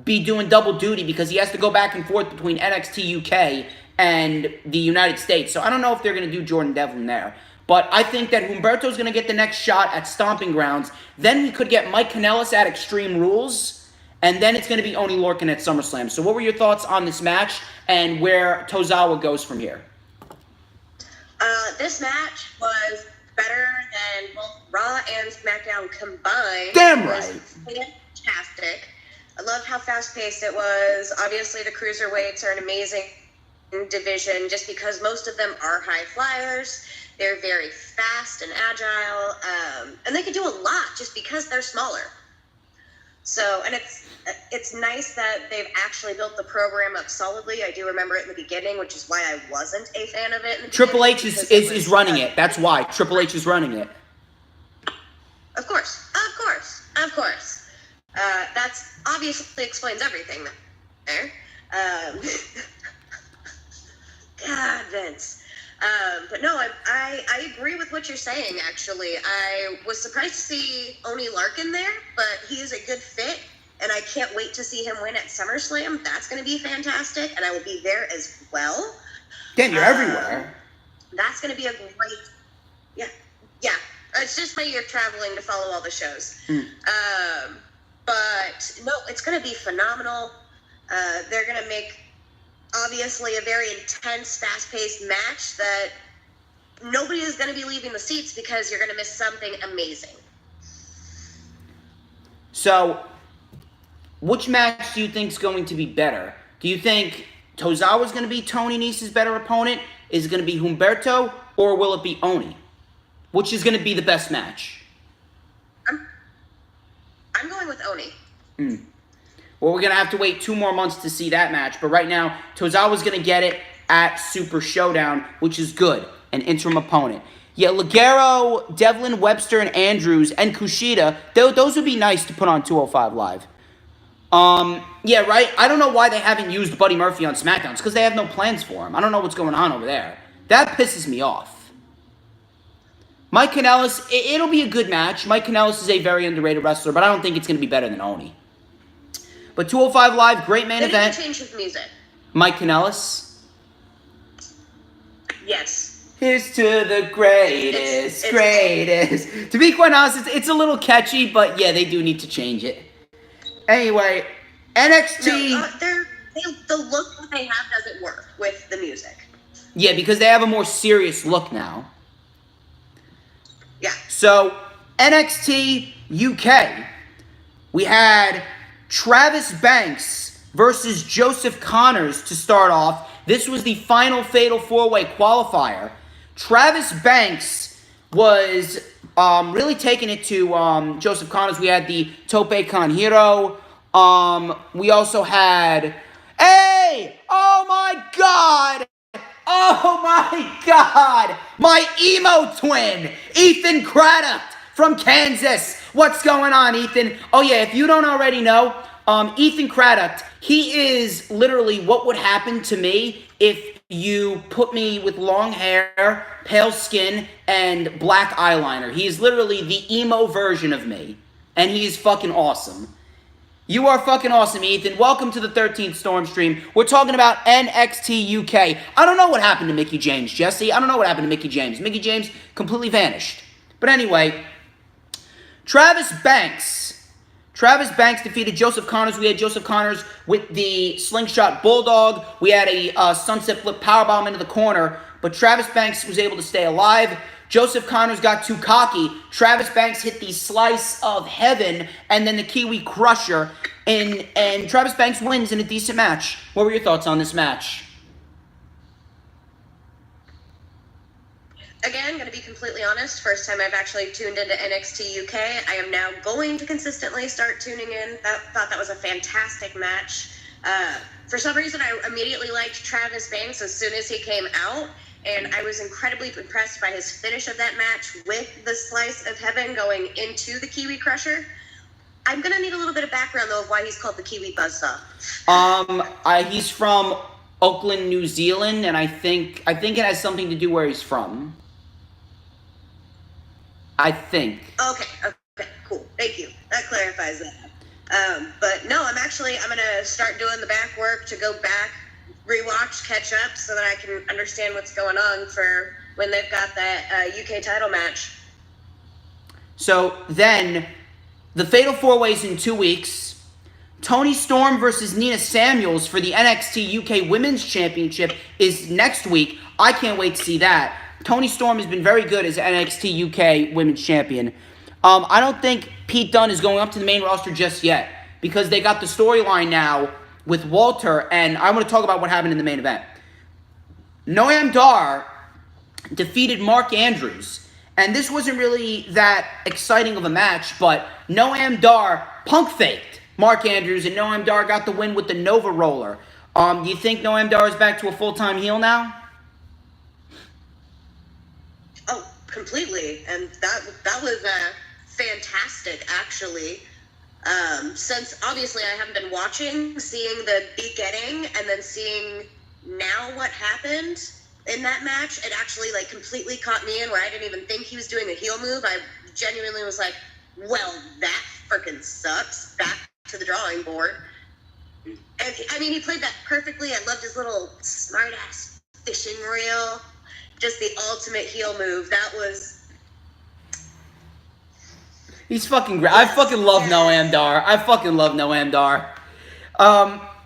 be doing double duty because he has to go back and forth between NXT UK and the United States. So I don't know if they're going to do Jordan Devlin there. But I think that Humberto's going to get the next shot at Stomping Grounds. Then we could get Mike Kanellis at Extreme Rules. And then it's going to be Oni Lorcan at SummerSlam. So what were your thoughts on this match and where Tozawa goes from here? This match was better than both Raw and SmackDown combined. Damn right. It was fantastic. I loved how fast-paced it was. Obviously, the Cruiserweights are an amazing division just because most of them are high flyers. They're very fast and agile, and they can do a lot just because they're smaller. So, and it's nice that they've actually built the program up solidly. I do remember it in the beginning, which is why I wasn't a fan of it. Triple H is running it. That's why Triple H is running it. Of course. That's obviously explains everything there. God, Vince. But no, I agree with what you're saying, actually. I was surprised to see Oni Lorcan there, but he is a good fit, and I can't wait to see him win at SummerSlam. That's going to be fantastic, and I will be there as well. Damn, you're everywhere. That's going to be a great... Yeah. It's just that you're traveling to follow all the shows. But, no, it's going to be phenomenal. They're going to make... obviously a very intense, fast-paced match that nobody is going to be leaving the seats because you're going to miss something amazing. So, which match do you think is going to be better? Do you think Tozawa is going to be Tony Nese's better opponent? Is it going to be Humberto? Or will it be Oni? Which is going to be the best match? I'm going with Oni. Well, we're going to have to wait 2 more months to see that match. But right now, Tozawa's going to get it at Super Showdown, which is good. An interim opponent. Yeah, Ligero, Devlin, Webster, and Andrews, and Kushida, those would be nice to put on 205 Live. Yeah, right? I don't know why they haven't used Buddy Murphy on SmackDown. It's because they have no plans for him. I don't know what's going on over there. That pisses me off. Mike Kanellis, it'll be a good match. Mike Kanellis is a very underrated wrestler, but I don't think it's going to be better than Oni. But 205 Live, great main event. Change his music. Mike Kanellis. Yes. Here's to the greatest. To be quite honest, it's a little catchy, but yeah, they do need to change it. Anyway, NXT. No, the look that they have doesn't work with the music. Yeah, because they have a more serious look now. Yeah. So, NXT UK. We had Travis Banks versus Joseph Connors to start off. This was the final Fatal 4-Way qualifier. Travis Banks was really taking it to Joseph Connors. We had the Tope Con Hero. We also had... Hey! Oh my God! Oh my God! My emo twin, Ethan Craddock from Kansas. What's going on, Ethan? Oh yeah, if you don't already know, Ethan Craddock, he is literally what would happen to me if you put me with long hair, pale skin, and black eyeliner. He is literally the emo version of me, and he is fucking awesome. You are fucking awesome, Ethan. Welcome to the 13th Storm Stream. We're talking about NXT UK. I don't know what happened to Mickie James, Jesse. I don't know what happened to Mickie James. Mickie James completely vanished. But anyway, Travis Banks defeated Joseph Connors. We had Joseph Connors with the slingshot bulldog. We had a sunset flip powerbomb into the corner. But Travis Banks was able to stay alive. Joseph Connors got too cocky. Travis Banks hit the slice of heaven and then the Kiwi Crusher. And Travis Banks wins in a decent match. What were your thoughts on this match? Again, going to be completely honest, first time I've actually tuned into NXT UK. I am now going to consistently start tuning in. Thought that was a fantastic match. For some reason, I immediately liked Travis Banks as soon as he came out. And I was incredibly impressed by his finish of that match with the slice of heaven going into the Kiwi Crusher. I'm going to need a little bit of background, though, of why he's called the Kiwi Buzzsaw. He's from Auckland, New Zealand, and I think it has something to do where he's from. I think. Okay, cool. Thank you. That clarifies that. But no, I'm going to start doing the back work to go back, rewatch, catch up, so that I can understand what's going on for when they've got that UK title match. So then, the Fatal 4-Ways in 2 weeks. Toni Storm versus Nina Samuels for the NXT UK Women's Championship is next week. I can't wait to see that. Toni Storm has been very good as NXT UK Women's Champion. I don't think Pete Dunne is going up to the main roster just yet, because they got the storyline now with Walter, and I want to talk about what happened in the main event. Noam Dar defeated Mark Andrews, and this wasn't really that exciting of a match, but Noam Dar punk faked Mark Andrews, and Noam Dar got the win with the Nova Roller. Do you think Noam Dar is back to a full-time heel now? Oh, completely, and that was fantastic, actually. Since obviously I haven't been watching, seeing the beginning and then seeing now what happened in that match, it actually completely caught me in where I didn't even think he was doing a heel move. I genuinely was like, well, that freaking sucks. Back to the drawing board. And he played that perfectly. I loved his little smart ass fishing reel. Just the ultimate heel move. That was... He's fucking great. I fucking love Noam Dar. I fucking love Noam Dar.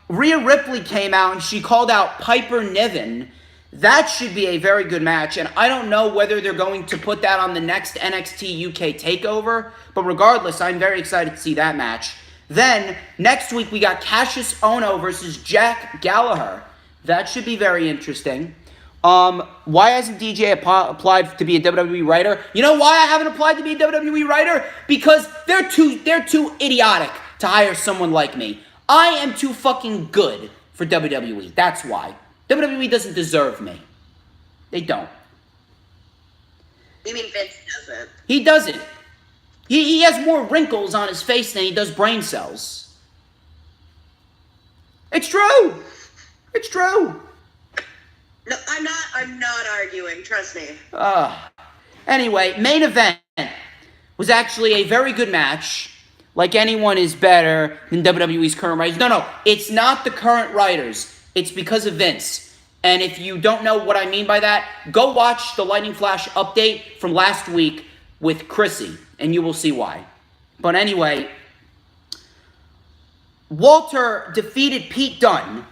Rhea Ripley came out and she called out Piper Niven. That should be a very good match, and I don't know whether they're going to put that on the next NXT UK TakeOver, but regardless, I'm very excited to see that match. Then, next week, we got Cassius Ohno versus Jack Gallagher. That should be very interesting. Why hasn't DJ applied to be a WWE writer? You know why I haven't applied to be a WWE writer? Because they're too idiotic to hire someone like me. I am too fucking good for WWE. That's why. WWE doesn't deserve me. They don't. You mean Vince doesn't? He doesn't. He has more wrinkles on his face than he does brain cells. It's true. It's true. No, I'm not arguing, trust me. Anyway, main event was actually a very good match. Like anyone is better than WWE's current writers. No, it's not the current writers. It's because of Vince. And if you don't know what I mean by that, go watch the Lightning Flash update from last week with Chrissy, and you will see why. But anyway, Walter defeated Pete Dunne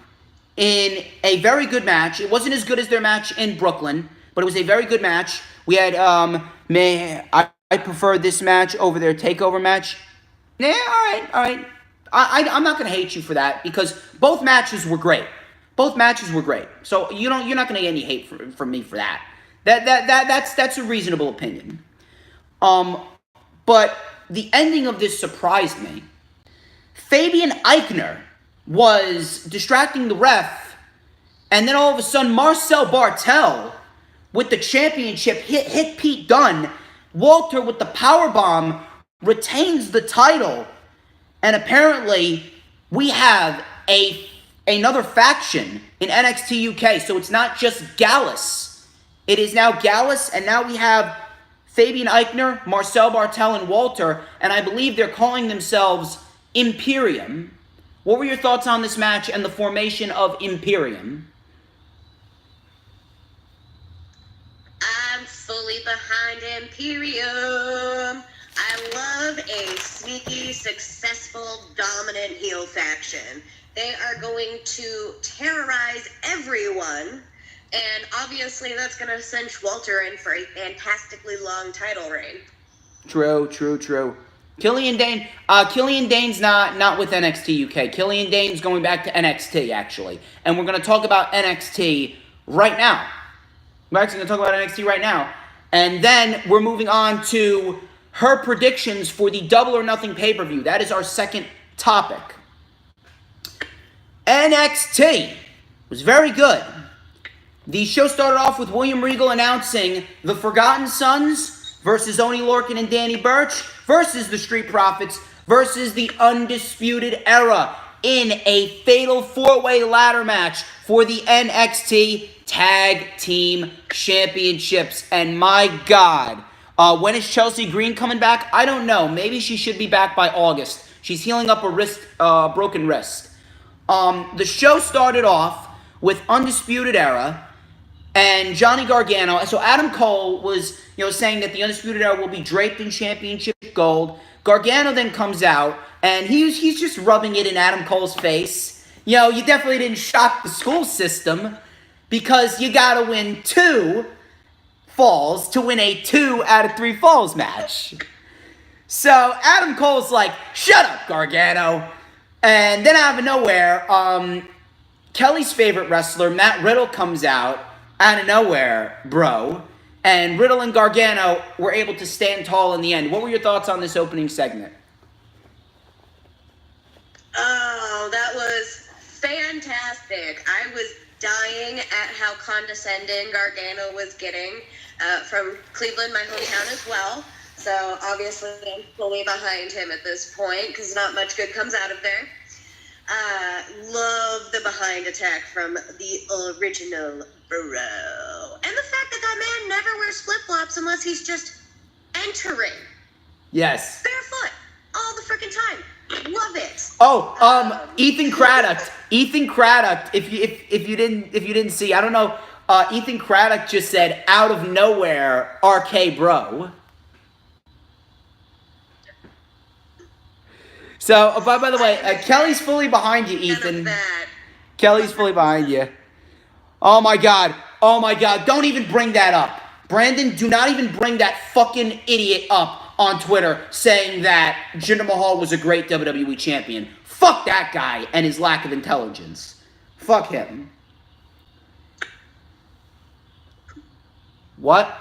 in a very good match. It wasn't as good as their match in Brooklyn, but it was a very good match. We had, I prefer this match over their TakeOver match. Yeah, all right. I'm not going to hate you for that, because both matches were great. Both matches were great. So you're not going to get any hate from me for that. That's a reasonable opinion. But the ending of this surprised me. Fabian Eichner was distracting the ref, and then all of a sudden Marcel Bartel with the championship hit Pete Dunne, Walter with the powerbomb retains the title. And apparently, we have another faction in NXT UK. So it's not just Gallus. It is now Gallus, and now we have Fabian Eichner, Marcel Bartel, and Walter. And I believe they're calling themselves Imperium. What were your thoughts on this match and the formation of Imperium? I'm fully behind Imperium. I love a sneaky, successful, dominant heel faction. They are going to terrorize everyone, and obviously that's going to cinch Walter in for a fantastically long title reign. True. Killian Dane's not with NXT UK. Killian Dane's going back to NXT, actually. And we're going to talk about NXT right now. We're actually going to talk about NXT right now. And then we're moving on to her predictions for the Double or Nothing pay-per-view. That is our second topic. NXT was very good. The show started off with William Regal announcing the Forgotten Sons versus Oney Lorcan and Danny Burch versus the Street Profits versus the Undisputed Era in a fatal four-way ladder match for the NXT Tag Team Championships. And my God, when is Chelsea Green coming back? I don't know. Maybe she should be back by August. She's healing up a broken wrist. The show started off with Undisputed Era and Johnny Gargano. So Adam Cole was, saying that the Undisputed Era will be draped in championship gold. Gargano then comes out, and he's just rubbing it in Adam Cole's face. You definitely didn't shock the school system because you gotta win 2 falls to win a 2 out of 3 falls match. So Adam Cole's like, shut up, Gargano. And then out of nowhere, Kelly's favorite wrestler, Matt Riddle, comes out of nowhere, bro. And Riddle and Gargano were able to stand tall in the end. What were your thoughts on this opening segment? Oh, that was fantastic. I was dying at how condescending Gargano was getting from Cleveland, my hometown as well. So obviously I'm fully behind him at this point because not much good comes out of there. Love the behind attack from the original bro. And the fact that man never wears flip-flops unless he's just entering. Yes. Barefoot all the freaking time. Love it. Oh, Ethan Craddock. If you didn't see, I don't know. Ethan Craddock just said out of nowhere, RK bro. So, by the way, Kelly's fully behind you, Ethan. Kelly's fully behind you. Oh my God. Don't even bring that up. Brandon, do not even bring that fucking idiot up on Twitter saying that Jinder Mahal was a great WWE champion. Fuck that guy and his lack of intelligence. Fuck him. What?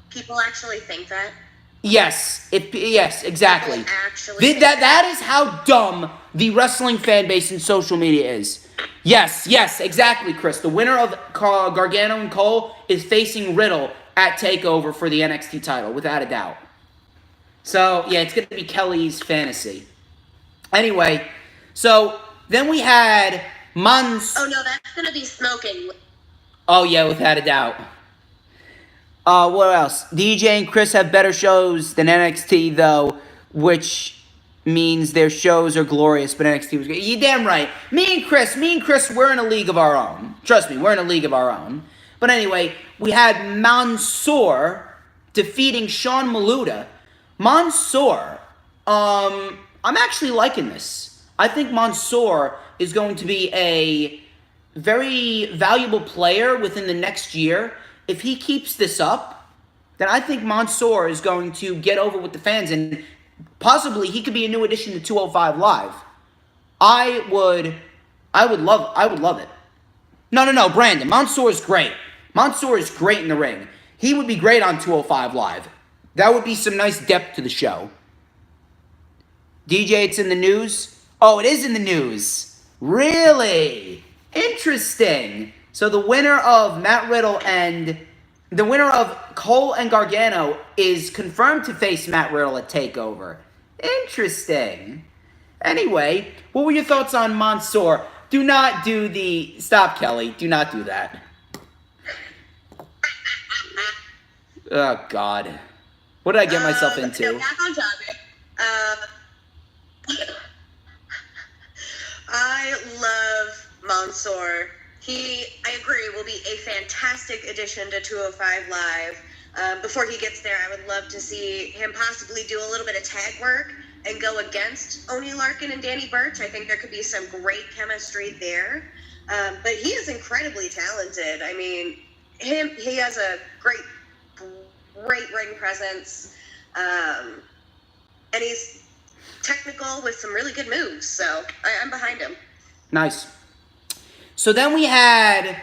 People actually think that? Yes, exactly. Actually, that is how dumb the wrestling fan base and social media is. Yes, exactly, Chris. The winner of Gargano and Cole is facing Riddle at TakeOver for the NXT title, without a doubt. So, yeah, it's going to be Kelly's fantasy. Anyway, so then we had Oh, no, that's going to be smoking. Oh, yeah, without a doubt. What else? DJ and Chris have better shows than NXT, though, which means their shows are glorious, but NXT was great. You damn right. Me and Chris, we're in a league of our own. Trust me, we're in a league of our own. But anyway, we had Mansoor defeating Sean Maluda. Mansoor, I'm actually liking this. I think Mansoor is going to be a very valuable player within the next year. If he keeps this up, then I think Mansoor is going to get over with the fans, and possibly he could be a new addition to 205 Live. I would love it. No, Brandon. Mansoor is great. Mansoor is great in the ring. He would be great on 205 Live. That would be some nice depth to the show. DJ, it's in the news? Oh, it is in the news. Really? Interesting. So the winner of Matt Riddle and the winner of Cole and Gargano is confirmed to face Matt Riddle at TakeOver. Interesting. Anyway, what were your thoughts on Mansoor? Do not do the... Stop, Kelly. Do not do that. Oh, God. What did I get myself into? No, back on topic. I love Mansoor. I agree, will be a fantastic addition to 205 Live. Before he gets there, I would love to see him possibly do a little bit of tag work and go against Oney Larkin and Danny Burch. I think there could be some great chemistry there. But he is incredibly talented. I mean, he has a great ring presence. And he's technical with some really good moves. So I'm behind him. Nice. So then we had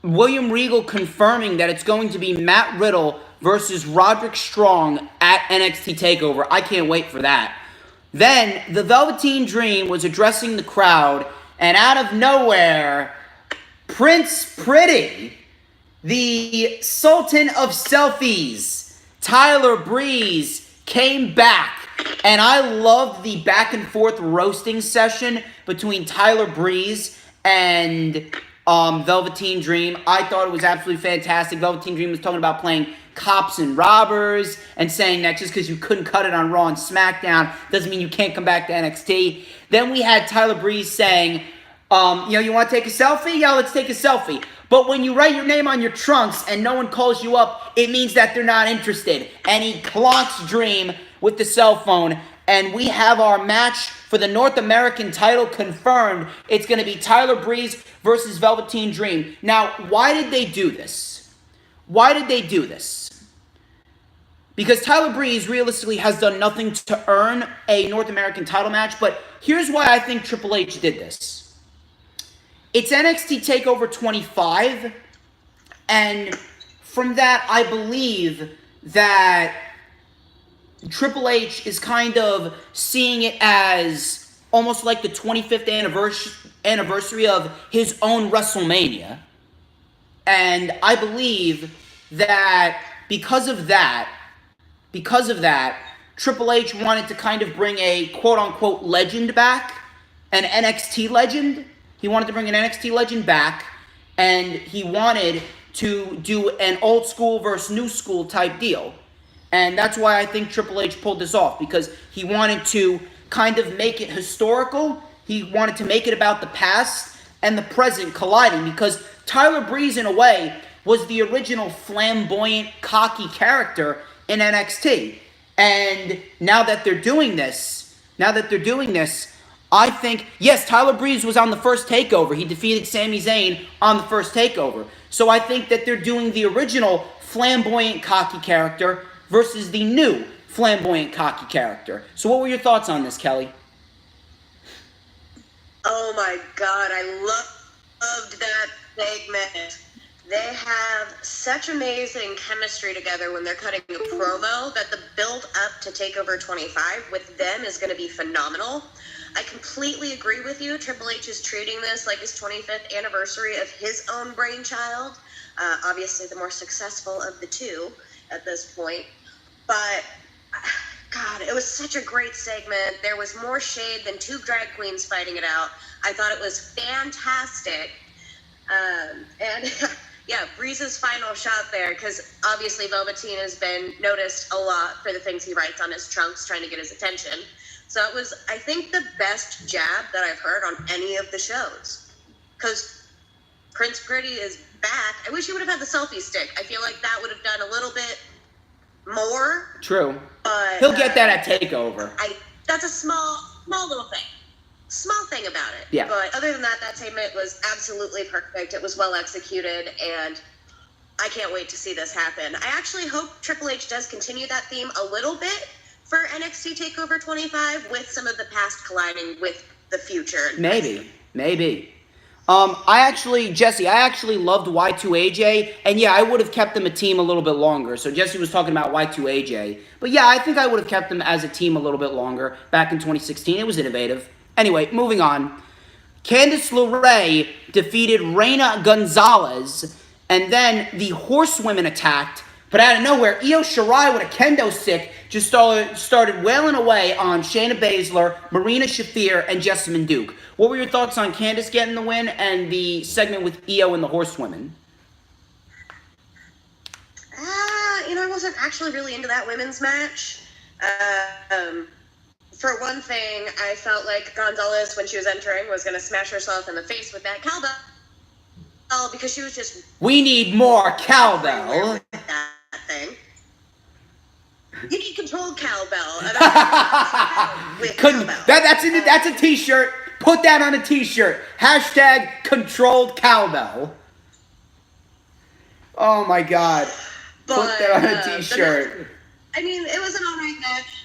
William Regal confirming that it's going to be Matt Riddle versus Roderick Strong at NXT TakeOver. I can't wait for that. Then the Velveteen Dream was addressing the crowd, and out of nowhere, Prince Pretty, the Sultan of Selfies, Tyler Breeze, came back. And I loved the back and forth roasting session between Tyler Breeze and Velveteen Dream. I thought it was absolutely fantastic. Velveteen Dream was talking about playing cops and robbers and saying that just because you couldn't cut it on Raw and SmackDown doesn't mean you can't come back to NXT. Then we had Tyler Breeze saying, you want to take a selfie? Yeah, let's take a selfie. But when you write your name on your trunks and no one calls you up, it means that they're not interested. And he clonks Dream with the cell phone. And we have our match for the North American title confirmed. It's going to be Tyler Breeze versus Velveteen Dream. Now, why did they do this? Why did they do this? Because Tyler Breeze realistically has done nothing to earn a North American title match. But here's why I think Triple H did this. It's NXT TakeOver 25. And from that, I believe that Triple H is kind of seeing it as almost like the 25th anniversary of his own WrestleMania. And I believe that because of that, Triple H wanted to kind of bring a quote-unquote legend back, an NXT legend. He wanted to bring an NXT legend back, and he wanted to do an old school versus new school type deal. And that's why I think Triple H pulled this off, because he wanted to kind of make it historical. He wanted to make it about the past and the present colliding, because Tyler Breeze, in a way, was the original flamboyant, cocky character in NXT. And now that they're doing this, I think, yes, Tyler Breeze was on the first TakeOver. He defeated Sami Zayn on the first TakeOver. So I think that they're doing the original flamboyant, cocky character versus the new flamboyant, cocky character. So what were your thoughts on this, Kelly? Oh my God, I loved that segment. They have such amazing chemistry together when they're cutting a promo that the build up to TakeOver 25 with them is going to be phenomenal. I completely agree with you. Triple H is treating this like his 25th anniversary of his own brainchild. Obviously the more successful of the two at this point. But, God, it was such a great segment. There was more shade than two drag queens fighting it out. I thought it was fantastic. And, yeah, Breeze's final shot there, because obviously Velveteen has been noticed a lot for the things he writes on his trunks, trying to get his attention. So it was, I think, the best jab that I've heard on any of the shows. Because Prince Pretty is back. I wish he would have had the selfie stick. I feel like that would have done a little bit more. True. But he'll get that at TakeOver. That's a small little thing. Small thing about it. Yeah. But other than that segment was absolutely perfect. It was well executed, and I can't wait to see this happen. I actually hope Triple H does continue that theme a little bit for NXT TakeOver 25 with some of the past colliding with the future. Maybe. Jesse, I actually loved Y2AJ, and yeah, I would have kept them a team a little bit longer. So Jesse was talking about Y2AJ. But yeah, I think I would have kept them as a team a little bit longer back in 2016. It was innovative. Anyway, moving on. Candice LeRae defeated Reina Gonzalez And then the horsewomen attacked, but out of nowhere, Io Shirai with a kendo stick just started wailing away on Shayna Baszler, Marina Shafir, and Jessamine Duke. What were your thoughts on Candice getting the win and the segment with Io and the horsewomen? I wasn't actually really into that women's match. For one thing, I felt like Gonzalez, when she was entering, was going to smash herself in the face with that cowbell because she was just... We need more cowbell. With that thing. You need controlled cowbell. With cowbell. That's a t-shirt. Put that on a t-shirt. # controlled cowbell. Oh my God. Put that on a t-shirt. It was an alright match.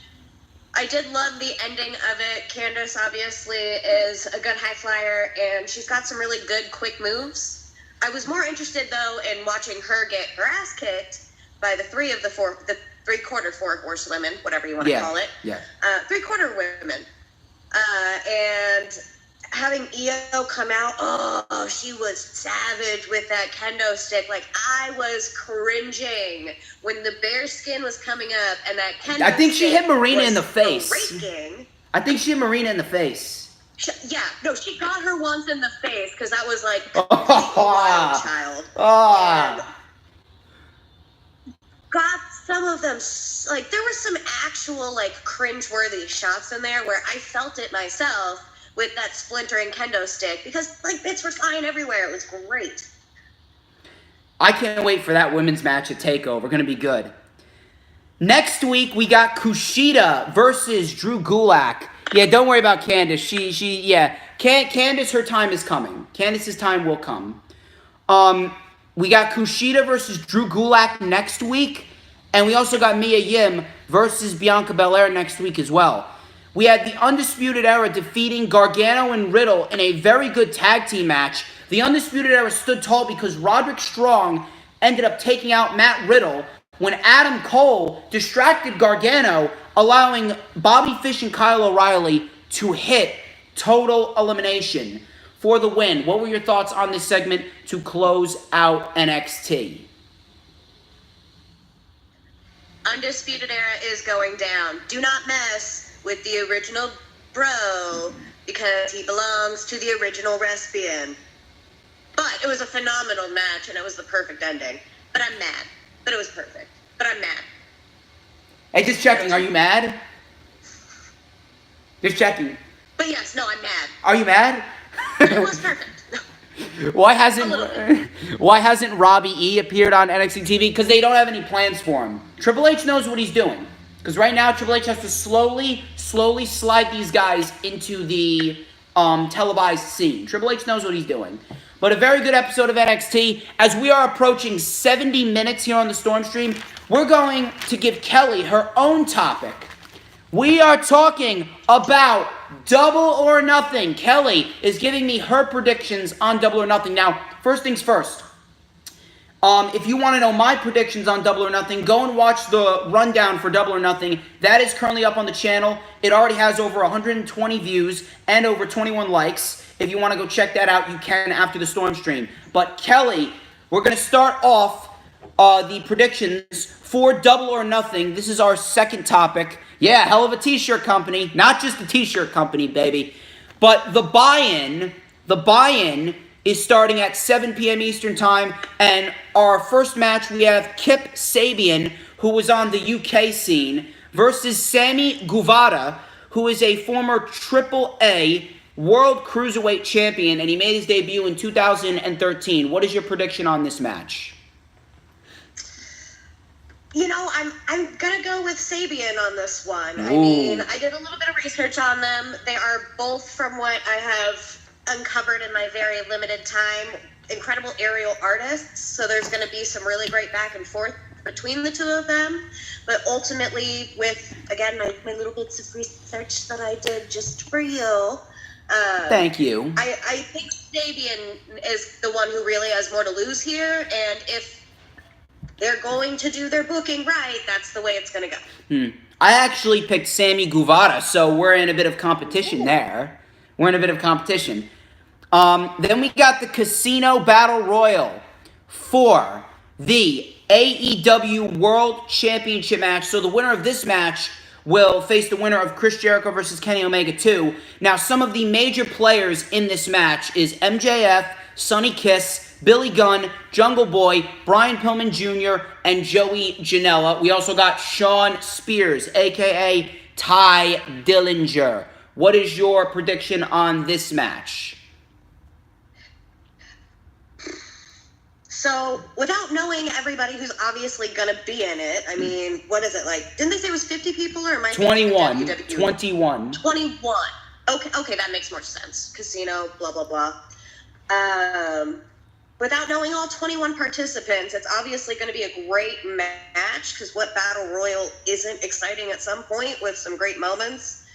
I did love the ending of it. Candice obviously is a good high flyer, and she's got some really good quick moves. I was more interested though in watching her get her ass kicked by the three-quarter four horsewomen, whatever you want to call it. Yeah. Three-quarter women. And having Io come out, she was savage with that kendo stick. Like, I was cringing when the bear skin was coming up and that kendo stick. I think she hit Marina in the face. Breaking. I think she hit Marina in the face. She got her once in the face because that was like wild child. Oh. And got some of them, like, there were some actual, like, cringe-worthy shots in there where I felt it myself with that splintering kendo stick because, like, bits were flying everywhere. It was great. I can't wait for that women's match at TakeOver. Going to be good. Next week, we got Kushida versus Drew Gulak. Yeah, don't worry about Candice. Candice, her time is coming. Candice's time will come. We got Kushida versus Drew Gulak next week. And we also got Mia Yim versus Bianca Belair next week as well. We had the Undisputed Era defeating Gargano and Riddle in a very good tag team match. The Undisputed Era stood tall because Roderick Strong ended up taking out Matt Riddle when Adam Cole distracted Gargano, allowing Bobby Fish and Kyle O'Reilly to hit Total Elimination for the win. What were your thoughts on this segment to close out NXT? Undisputed Era is going down. Do not mess with the original bro because he belongs to the original Respian. But it was a phenomenal match and it was the perfect ending. But I'm mad. But it was perfect. But I'm mad. Hey, just checking. Are you mad? Just checking. But yes, no, I'm mad. Are you mad? It was perfect. Why hasn't Robbie E appeared on NXT TV? Because they don't have any plans for him. Triple H knows what he's doing. Because right now, Triple H has to slowly slide these guys into the televised scene. Triple H knows what he's doing. But a very good episode of NXT. As we are approaching 70 minutes here on the StormsStream, we're going to give Kelly her own topic. We are talking about Double or Nothing. Kelly is giving me her predictions on Double or Nothing. Now, first things first. If you want to know my predictions on Double or Nothing, go and watch the rundown for Double or Nothing. That is currently up on the channel. It already has over 120 views and over 21 likes. If you want to go check that out, you can after the StormsStream. But Kelly, we're going to start off the predictions for Double or Nothing. This is our second topic. Yeah, hell of a t-shirt company. Not just a t-shirt company, baby. But the buy-in is starting at 7 p.m. Eastern Time. And our first match, we have Kip Sabian, who was on the UK scene, versus Sammy Guevara, who is a former AAA World Cruiserweight Champion, and he made his debut in 2013. What is your prediction on this match? You know, I'm going to go with Sabian on this one. Ooh. I mean, I did a little bit of research on them. They are both, from what I have uncovered in my very limited time, incredible aerial artists. So there's going to be some really great back and forth between the two of them. But ultimately, with, again, my little bits of research that I did just for you. Thank you. I think Sabian is the one who really has more to lose here. And if they're going to do their booking right, that's the way it's going to go. I actually picked Sammy Guevara, so we're in a bit of competition there. We're in a bit of competition. Then we got the Casino Battle Royal for the AEW World Championship match. So the winner of this match will face the winner of Chris Jericho versus Kenny Omega 2. Now, some of the major players in this match is MJF, Sonny Kiss, Billy Gunn, Jungle Boy, Brian Pillman Jr., and Joey Janela. We also got Shawn Spears, a.k.a. Ty Dillinger. What is your prediction on this match? So, without knowing everybody who's obviously going to be in it, I mean, what is it like? Didn't they say it was 50 people or am I 21. WWE? 21. 21. Okay, that makes more sense. Casino, blah, blah, blah. Without knowing all 21 participants, it's obviously going to be a great match because what Battle Royal isn't exciting at some point with some great moments?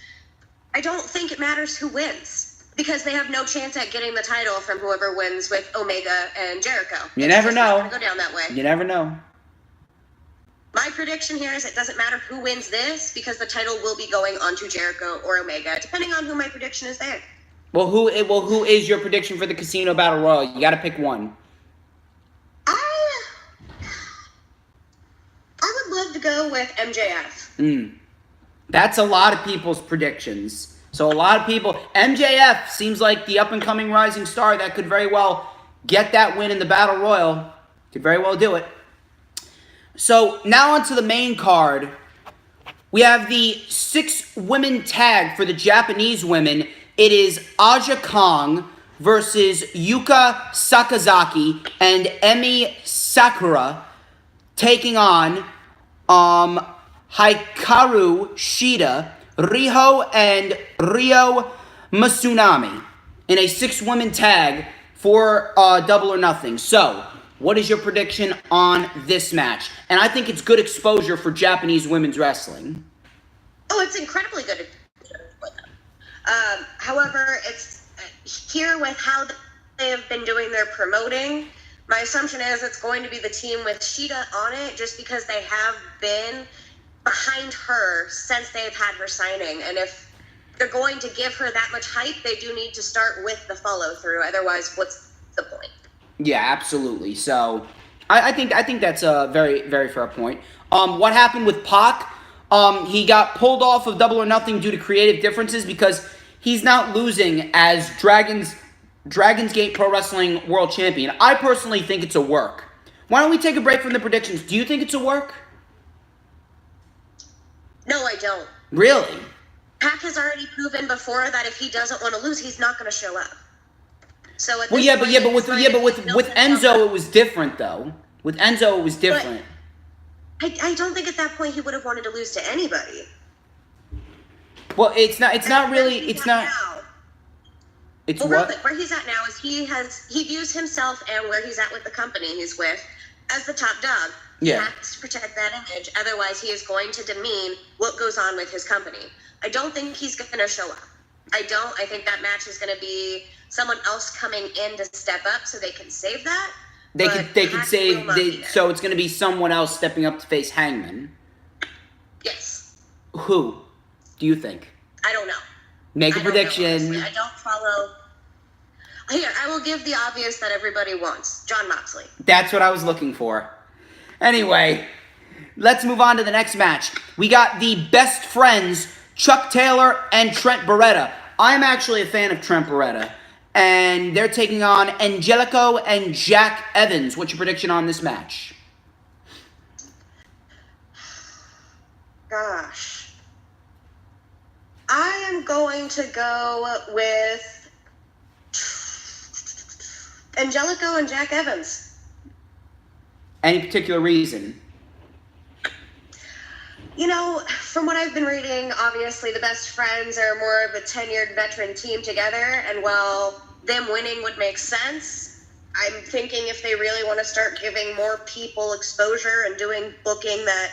I don't think it matters who wins. Because they have no chance at getting the title from whoever wins with Omega and Jericho. You never know. Go down that way. You never know. My prediction here is it doesn't matter who wins this because the title will be going on to Jericho or Omega, depending on who my prediction is there. Well, who is your prediction for the Casino Battle Royal? You got to pick one. I would love to go with MJF. That's a lot of people's predictions. So a lot of people, MJF seems like the up-and-coming rising star that could very well get that win in the Battle Royal. Could very well do it. So now onto the main card. We have the 6-women tag for the Japanese women. It is Aja Kong versus Yuka Sakazaki and Emi Sakura taking on Hikaru Shida, Riho, and Ryo Masunami in a 6-women tag for Double or Nothing. So, what is your prediction on this match? And I think it's good exposure for Japanese women's wrestling. Oh, it's incredibly good for them. However, it's here with how they have been doing their promoting. My assumption is it's going to be the team with Shida on it just because they have been behind her since they've had her signing. And if they're going to give her that much hype, they do need to start with the follow-through. Otherwise, what's the point? Yeah, absolutely. So, I think that's a very, very fair point. What happened with Pac? He got pulled off of Double or Nothing due to creative differences because he's not losing as Dragon's Gate Pro Wrestling World Champion. I personally think it's a work. Why don't we take a break from the predictions? Do you think it's a work? No, I don't. Really? Pac has already proven before that if he doesn't want to lose, he's not going to show up. So but with Enzo it was different though. With Enzo it was different. I don't think at that point he would have wanted to lose to anybody. Well, it's not really. It's not. It's what? Where he's at now is he views himself and where he's at with the company he's with as the top dog. Yeah. He has to protect that image. Otherwise, he is going to demean what goes on with his company. I don't think he's going to show up. I think that match is going to be someone else coming in to step up so they can save that. They could save. So it's going to be someone else stepping up to face Hangman. Yes. Who do you think? I don't know. Make a prediction. I don't follow. Here, I will give the obvious that everybody wants. Jon Moxley. That's what I was looking for. Anyway, let's move on to the next match. We got the best friends, Chuck Taylor and Trent Beretta. I'm actually a fan of Trent Beretta. And they're taking on Angelico and Jack Evans. What's your prediction on this match? Gosh. I am going to go with Angelico and Jack Evans. Any particular reason? You know, from what I've been reading, obviously the best friends are more of a tenured veteran team together, and while them winning would make sense, I'm thinking if they really want to start giving more people exposure and doing booking that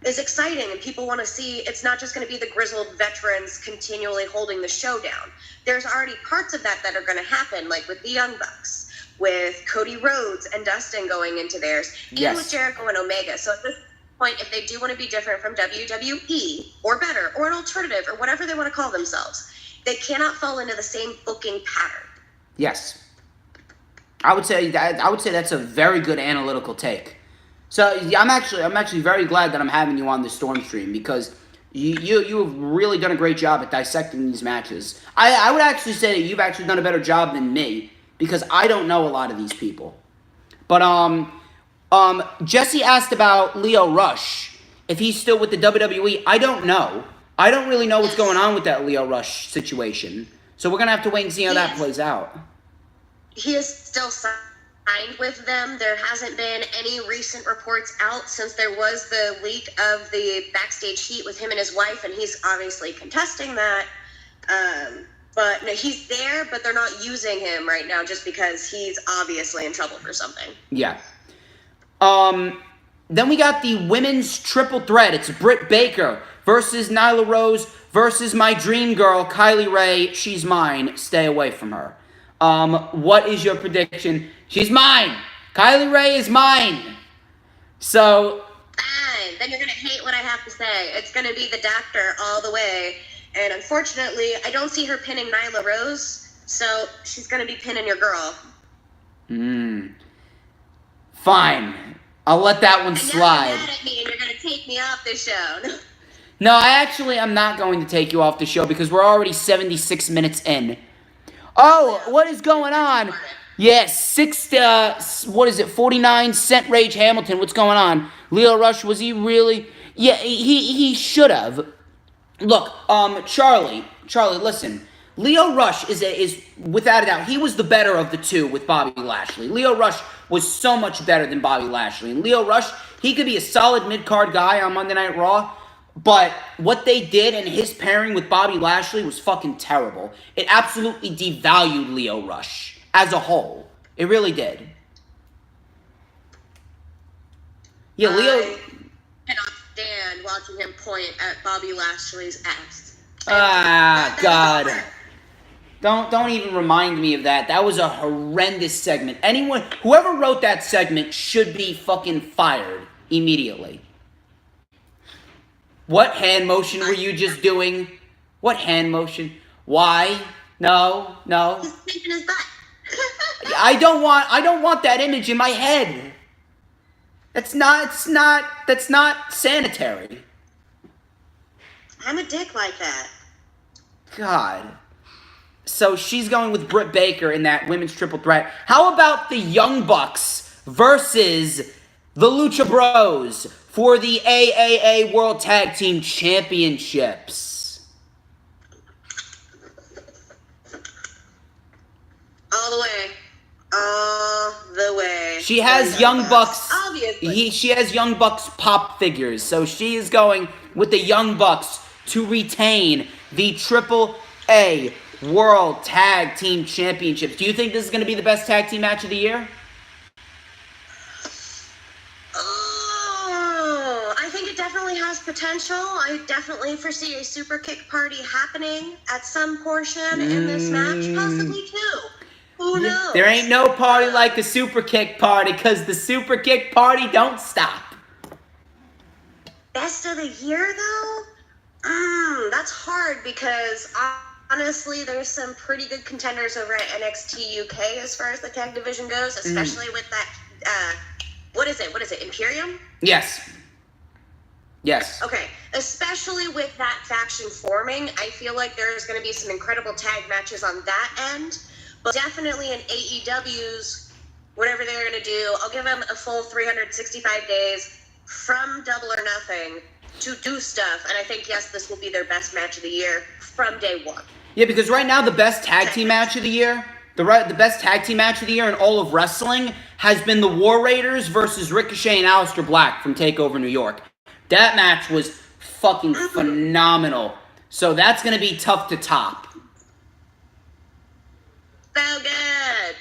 is exciting and people want to see, it's not just going to be the grizzled veterans continually holding the show down. There's already parts of that are going to happen, like with the Young Bucks, with Cody Rhodes and Dustin going into theirs, and with Jericho and Omega. So at this point, if they do want to be different from WWE, or better, or an alternative, or whatever they want to call themselves, they cannot fall into the same booking pattern. Yes. I would say that's a very good analytical take. So yeah, I'm actually very glad that I'm having you on the Storm Stream because you have really done a great job at dissecting these matches. I would actually say that you've actually done a better job than me because I don't know a lot of these people. But Jesse asked about Leo Rush if he's still with the WWE. I don't know. I don't really know what's going on with that Leo Rush situation. So we're gonna have to wait and see how that plays out. He is still signed with them. There hasn't been any recent reports out since there was the leak of the backstage heat with him and his wife, and he's obviously contesting that. But no, he's there, but they're not using him right now just because he's obviously in trouble for something. Yeah. Then we got the women's triple threat. It's Britt Baker versus Nyla Rose versus my dream girl, Kylie Ray. She's mine. Stay away from her. What is your prediction? She's mine. Kylie Ray is mine. So. Fine. Then you're going to hate what I have to say. It's going to be the doctor all the way. And unfortunately, I don't see her pinning Nyla Rose. So she's going to be pinning your girl. Fine. I'll let that one slide. You're mad at me and you're going to take me off the show. No, I'm not going to take you off the show because we're already 76 minutes in. Oh, what is going on? Yes, 49 Cent Rage Hamilton. What's going on? Leo Rush, was he really? Yeah, he should have. Look, Charlie, listen. Leo Rush is without a doubt, he was the better of the two with Bobby Lashley. Leo Rush was so much better than Bobby Lashley. And Leo Rush, he could be a solid mid-card guy on Monday Night Raw, but what they did in his pairing with Bobby Lashley was fucking terrible. It absolutely devalued Leo Rush as a whole. It really did. Yeah, Leo. I cannot stand watching him point at Bobby Lashley's ass. God. Don't even remind me of that. That was a horrendous segment. Whoever wrote that segment should be fucking fired immediately. What hand motion were you just doing? What hand motion? Why? No. He's thinking his butt. I don't want that image in my head. That's not sanitary. I'm a dick like that. God. So she's going with Britt Baker in that women's triple threat. How about the Young Bucks versus the Lucha Bros for the AAA World Tag Team Championships? All the way. She has Young Bucks. Obviously. She has Young Bucks pop figures. So she is going with the Young Bucks to retain the AAA World Tag Team Championships. Do you think this is going to be the best tag team match of the year? Oh, I think it definitely has potential. I definitely foresee a super kick party happening at some portion in this match, possibly two. Who knows? There ain't no party like the super kick party because the super kick party don't stop. Best of the year, though? That's hard because honestly, there's some pretty good contenders over at NXT UK as far as the tag division goes, especially with that, what is it, Imperium? Yes. Okay, especially with that faction forming, I feel like there's going to be some incredible tag matches on that end, but definitely in AEW's, whatever they're going to do, I'll give them a full 365 days from Double or Nothing to do stuff, and I think, yes, this will be their best match of the year from day one. Yeah, because right now the best tag team match of the year, the best tag team match of the year in all of wrestling has been the War Raiders versus Ricochet and Aleister Black from TakeOver New York. That match was fucking phenomenal. So that's going to be tough to top. So good.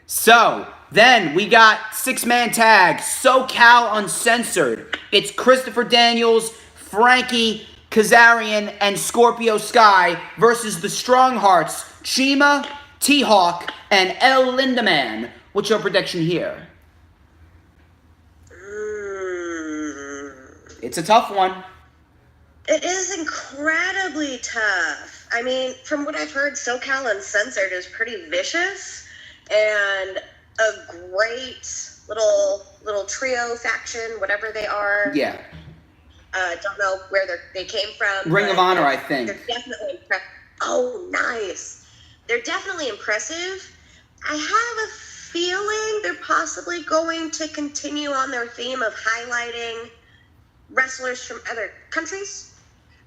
So, then we got 6-man tag, SoCal Uncensored. It's Christopher Daniels, Frankie Kazarian, and Scorpio Sky versus the Strong Hearts, Chima, T-Hawk, and El Lindaman. What's your prediction here? It's a tough one. It is incredibly tough. I mean, from what I've heard, SoCal Uncensored is pretty vicious, and a great little trio faction, whatever they are. Yeah. Don't know where they came from. Ring of Honor, I think. They're definitely impressive. Oh, nice. They're definitely impressive. I have a feeling they're possibly going to continue on their theme of highlighting wrestlers from other countries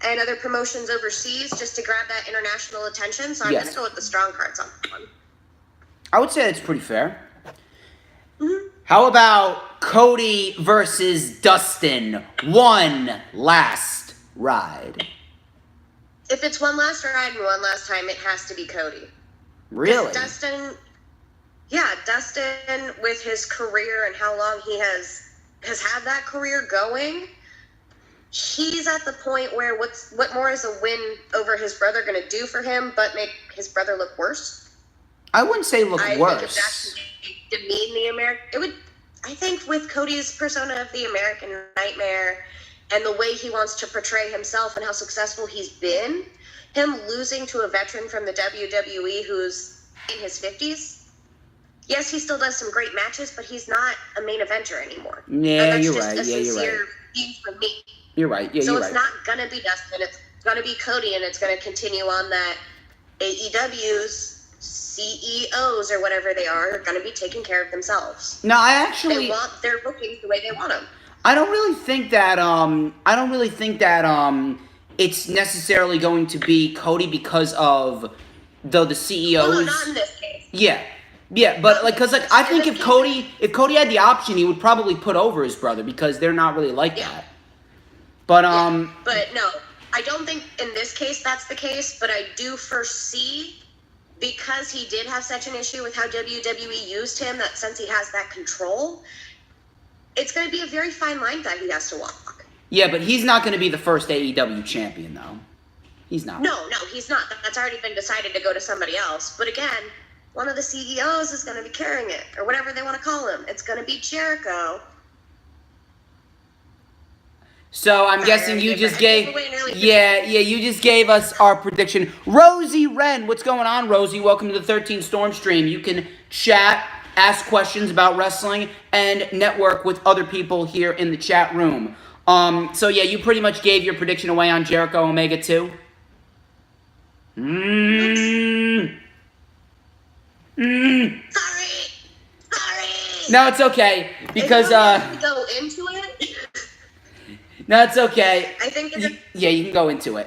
and other promotions overseas just to grab that international attention. So I'm going to go with the strong cards on that one. I would say that's pretty fair. Mm-hmm. How about Cody versus Dustin? One last ride. If it's one last ride and one last time, it has to be Cody. Really? Dustin, with his career and how long he has had that career going, he's at the point where what more is a win over his brother going to do for him but make his brother look worse? I wouldn't say look worse. I think if that could demean the American, it would. I think with Cody's persona of the American Nightmare and the way he wants to portray himself and how successful he's been, him losing to a veteran from the WWE who's in his 50s, yes, he still does some great matches, but he's not a main eventer anymore. Yeah, you're right. That's just a sincere view from me. You're right. Yeah, so you're it's not going to be Dustin. It's going to be Cody, and it's going to continue on that AEW's CEOs or whatever they are going to be taking care of themselves. No, they want their bookings the way they want them. I don't really think that it's necessarily going to be Cody because of the CEOs. Well, no, not in this case. Yeah, but because I think if Cody had the option, he would probably put over his brother because they're not really like that. But but no, I don't think in this case that's the case. But I do foresee, because he did have such an issue with how WWE used him, that since he has that control, it's going to be a very fine line that he has to walk. Yeah, but he's not going to be the first AEW champion, though. He's not. No, he's not. That's already been decided to go to somebody else. But again, one of the CEOs is going to be carrying it, or whatever they want to call him. It's going to be Jericho. So I'm guessing you just gave, you just gave us our prediction. Rosie Wren, what's going on, Rosie? Welcome to the 13 Storm Stream. You can chat, ask questions about wrestling, and network with other people here in the chat room. So yeah, you pretty much gave your prediction away on Jericho Omega 2. Sorry. No, it's okay because go into it. No, it's okay. I think you can go into it.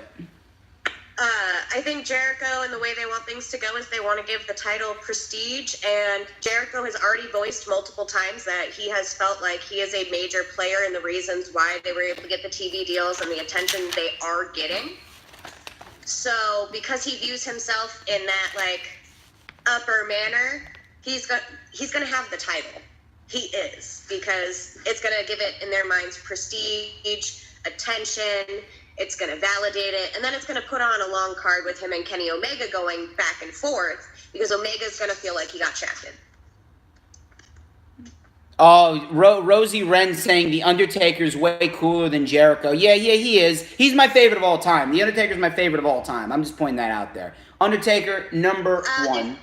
I think Jericho and the way they want things to go is they want to give the title prestige, and Jericho has already voiced multiple times that he has felt like he is a major player in the reasons why they were able to get the TV deals and the attention they are getting. So because he views himself in that upper manner, he's going to have the title. He is, because it's going to give it, in their minds, prestige, attention. It's going to validate it, and then it's going to put on a long card with him and Kenny Omega going back and forth, because Omega's going to feel like he got shafted. Oh, Rosie Wren saying The Undertaker's way cooler than Jericho. Yeah, he is. He's my favorite of all time. The Undertaker's my favorite of all time. I'm just pointing that out there. Undertaker, number one.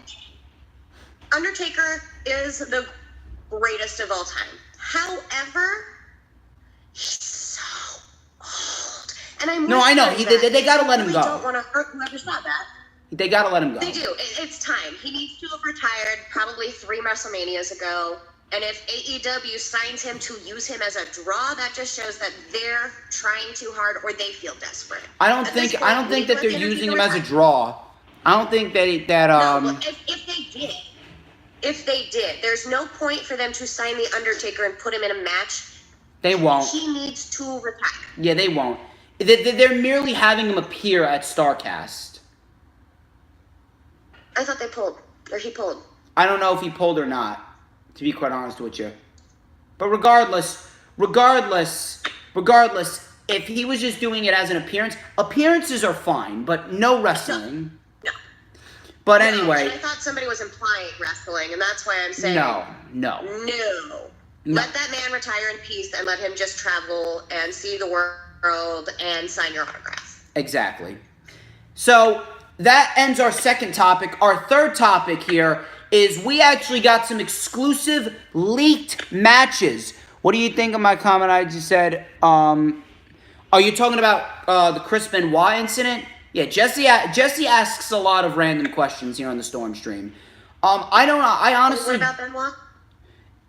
Undertaker is the greatest of all time. However, he's so old. And I know. They got to let him go. I don't want to hurt whoever saw that. They got to let him go. They do. It's time. He needs to have retired probably 3 WrestleManias ago. And if AEW signs him to use him as a draw, that just shows that they're trying too hard or they feel desperate. I don't think that they're using him as a draw. I don't think that No, if they did, there's no point for them to sign The Undertaker and put him in a match. They won't. He needs to retire. Yeah, they won't. They're merely having him appear at StarCast. I thought they pulled, or he pulled. I don't know if he pulled or not, to be quite honest with you. But regardless, if he was just doing it as an appearance, appearances are fine, but no wrestling. No. But anyway. I thought somebody was implying wrestling, and that's why I'm saying No. Let that man retire in peace and let him just travel and see the world and sign your autograph. Exactly. So that ends our second topic. Our third topic here is we actually got some exclusive leaked matches. What do you think of my comment I just said? Are you talking about the Chris Benoit incident? Yeah, Jesse asks a lot of random questions here on the Storm stream. I don't know. I honestly... What about Benoit?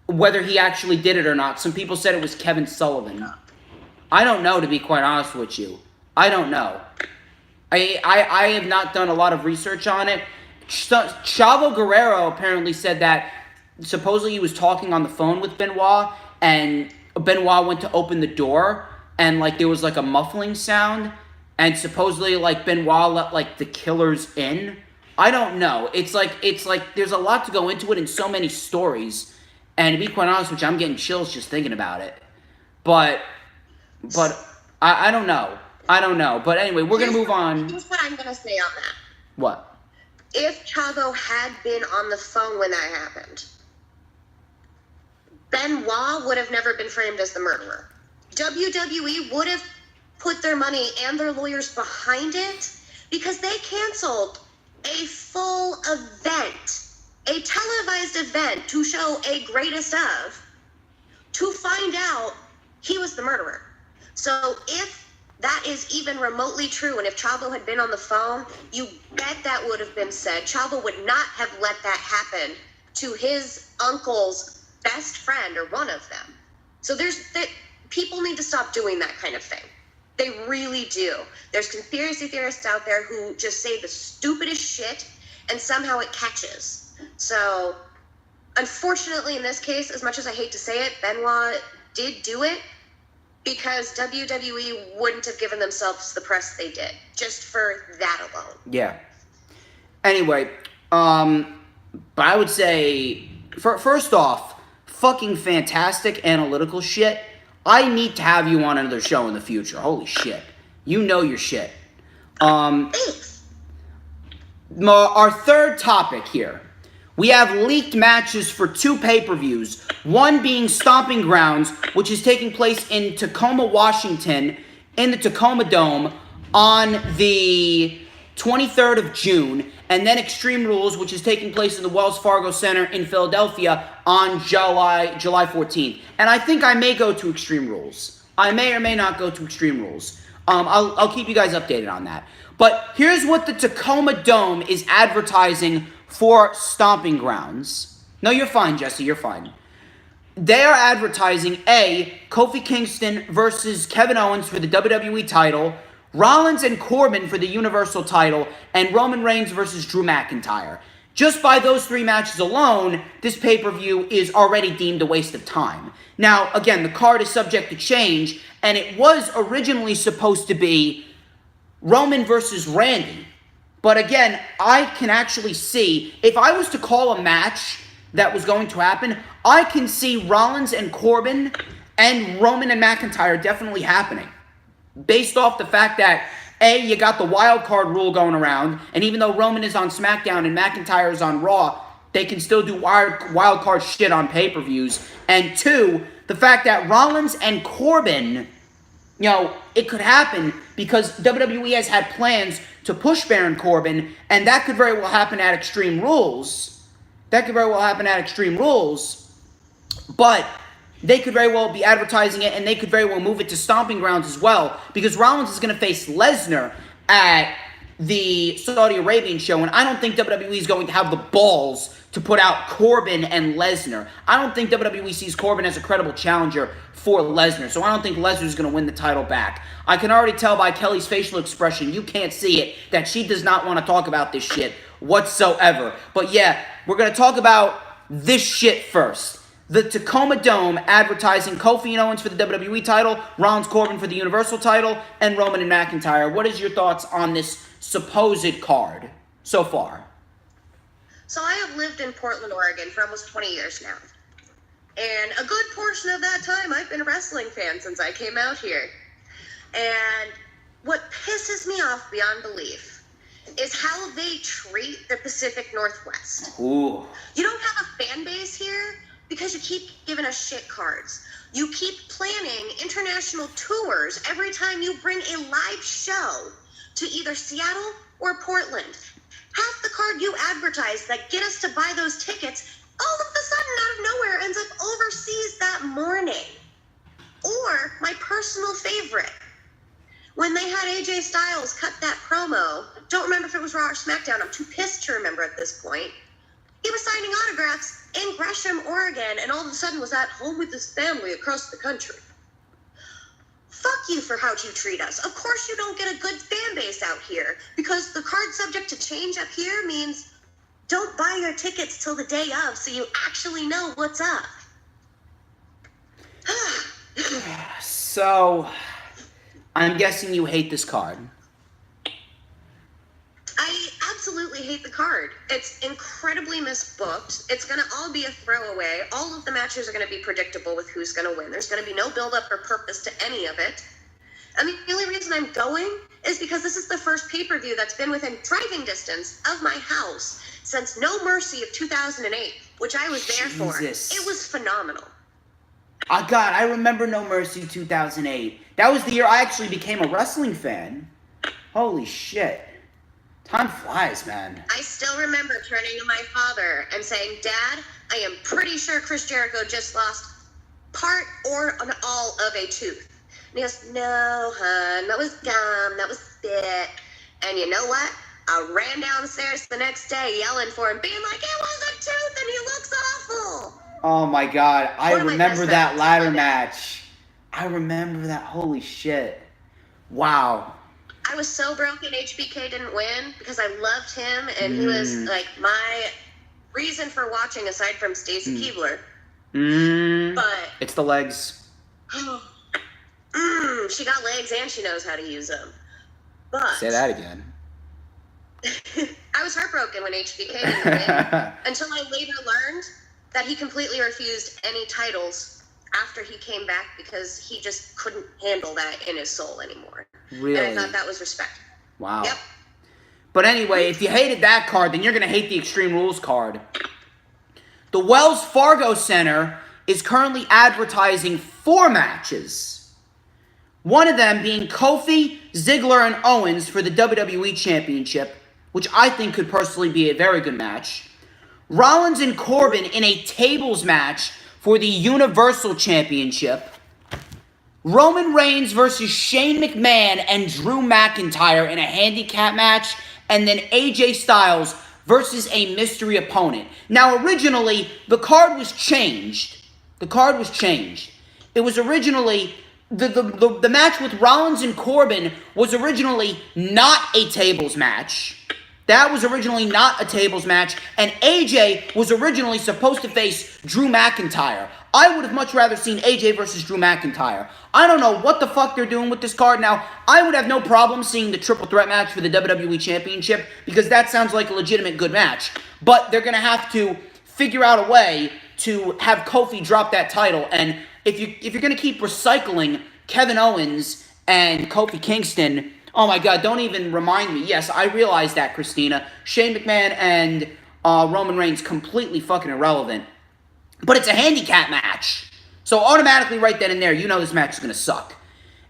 Whether he actually did it or not. Some people said it was Kevin Sullivan. I don't know, to be quite honest with you. I don't know. I have not done a lot of research on it. Chavo Guerrero apparently said that supposedly he was talking on the phone with Benoit, and Benoit went to open the door, and like there was like a muffling sound, and supposedly like Benoit let like the killers in. I don't know. It's like there's a lot to go into it in so many stories, and to be quite honest with you, I'm getting chills just thinking about it. But I don't know. I don't know. But anyway, we're going to move on. Here's what I'm going to say on that. What? If Chavo had been on the phone when that happened, Benoit would have never been framed as the murderer. WWE would have put their money and their lawyers behind it because they canceled a full event, a televised event to show a greatest of, to find out he was the murderer. So if that is even remotely true, and if Chavo had been on the phone, you bet that would have been said. Chavo would not have let that happen to his uncle's best friend or one of them. So people need to stop doing that kind of thing. They really do. There's conspiracy theorists out there who just say the stupidest shit and somehow it catches. So unfortunately in this case, as much as I hate to say it, Benoit did do it because WWE wouldn't have given themselves the press they did just for that alone. Yeah. Anyway, but I would say, first off, fucking fantastic analytical shit. I need to have you on another show in the future. Holy shit. You know your shit. Thanks. Our third topic here. We have leaked matches for 2 pay-per-views. One being Stomping Grounds, which is taking place in Tacoma, Washington, in the Tacoma Dome on the 23rd of June. And then Extreme Rules, which is taking place in the Wells Fargo Center in Philadelphia on July 14th. And I think I may go to Extreme Rules. I may or may not go to Extreme Rules. I'll keep you guys updated on that. But here's what the Tacoma Dome is advertising for Stomping Grounds. No, you're fine, Jesse. You're fine. They are advertising Kofi Kingston versus Kevin Owens for the WWE title, Rollins and Corbin for the Universal title, and Roman Reigns versus Drew McIntyre. Just by those 3 matches alone, this pay-per-view is already deemed a waste of time. Now, again, the card is subject to change, and it was originally supposed to be Roman versus Randy. But again, I can actually see, if I was to call a match that was going to happen, I can see Rollins and Corbin and Roman and McIntyre definitely happening. Based off the fact that, you got the wild card rule going around, and even though Roman is on SmackDown and McIntyre is on Raw, they can still do wild card shit on pay-per-views. And 2, the fact that Rollins and Corbin, it could happen because WWE has had plans to push Baron Corbin, and that could very well happen at Extreme Rules. But they could very well be advertising it, and they could very well move it to Stomping Grounds as well, because Rollins is going to face Lesnar at the Saudi Arabian show, and I don't think WWE is going to have the balls to put out Corbin and Lesnar. I don't think WWE sees Corbin as a credible challenger for Lesnar, so I don't think Lesnar's going to win the title back. I can already tell by Kelly's facial expression, you can't see it, that she does not want to talk about this shit whatsoever. But yeah, we're going to talk about this shit first. The Tacoma Dome advertising Kofi and Owens for the WWE title, Rollins Corbin for the Universal title, and Roman and McIntyre. What is your thoughts on this supposed card so far? So I have lived in Portland, Oregon for almost 20 years now. And a good portion of that time, I've been a wrestling fan since I came out here. And what pisses me off beyond belief is how they treat the Pacific Northwest. Ooh. You don't have a fan base here because you keep giving us shit cards. You keep planning international tours every time you bring a live show to either Seattle or Portland. Half the card you advertise that get us to buy those tickets all of a sudden out of nowhere ends up overseas that morning. Or my personal favorite, when they had AJ Styles cut that promo, don't remember if it was Raw or SmackDown, I'm too pissed to remember at this point. He was signing autographs in Gresham, Oregon, and all of a sudden was at home with his family across the country. Fuck you for how you treat us. Of course you don't get a good fan base out here, because the card subject to change up here means don't buy your tickets till the day of so you actually know what's up. So, I'm guessing you hate this card. I absolutely hate the card. It's incredibly misbooked. It's going to all be a throwaway. All of the matches are going to be predictable with who's going to win. There's going to be no build-up or purpose to any of it. I mean, the only reason I'm going is because this is the first pay-per-view that's been within driving distance of my house since No Mercy of 2008, which I was there for. It was phenomenal. Oh, God, I remember No Mercy 2008. That was the year I actually became a wrestling fan. Holy shit. Time flies, man. I still remember turning to my father and saying, Dad, I am pretty sure Chris Jericho just lost part or an all of a tooth. And he goes, no, hon, that was gum, that was spit. And you know what? I ran downstairs the next day yelling for him, being like, it was a tooth and he looks awful. Oh my God, I remember that ladder match. I remember that. Holy shit. Wow. I was so broken HBK didn't win because I loved him and he was like my reason for watching aside from Stacy Keibler. But it's the legs. She got legs and she knows how to use them. But say that again. I was heartbroken when HBK didn't win until I later learned that he completely refused any titles after he came back because he just couldn't handle that in his soul anymore. Really? And I thought that was respect. Wow. Yep. But anyway, if you hated that card, then you're going to hate the Extreme Rules card. The Wells Fargo Center is currently advertising 4 matches. One of them being Kofi, Ziggler, and Owens for the WWE Championship, which I think could personally be a very good match. Rollins and Corbin in a tables match for the Universal Championship. Roman Reigns versus Shane McMahon and Drew McIntyre in a handicap match. And then AJ Styles versus a mystery opponent. Now, originally, the card was changed. It was originally... The match with Rollins and Corbin was originally not a tables match. That was originally not a tables match, and AJ was originally supposed to face Drew McIntyre. I would have much rather seen AJ versus Drew McIntyre. I don't know what the fuck they're doing with this card now. I would have no problem seeing the triple threat match for the WWE Championship, because that sounds like a legitimate good match. But they're going to have to figure out a way to have Kofi drop that title, and if you're going to keep recycling Kevin Owens and Kofi Kingston... Oh my God, don't even remind me. Yes, I realize that, Christina. Shane McMahon and Roman Reigns completely fucking irrelevant. But it's a handicap match. So automatically right then and there, you know this match is going to suck.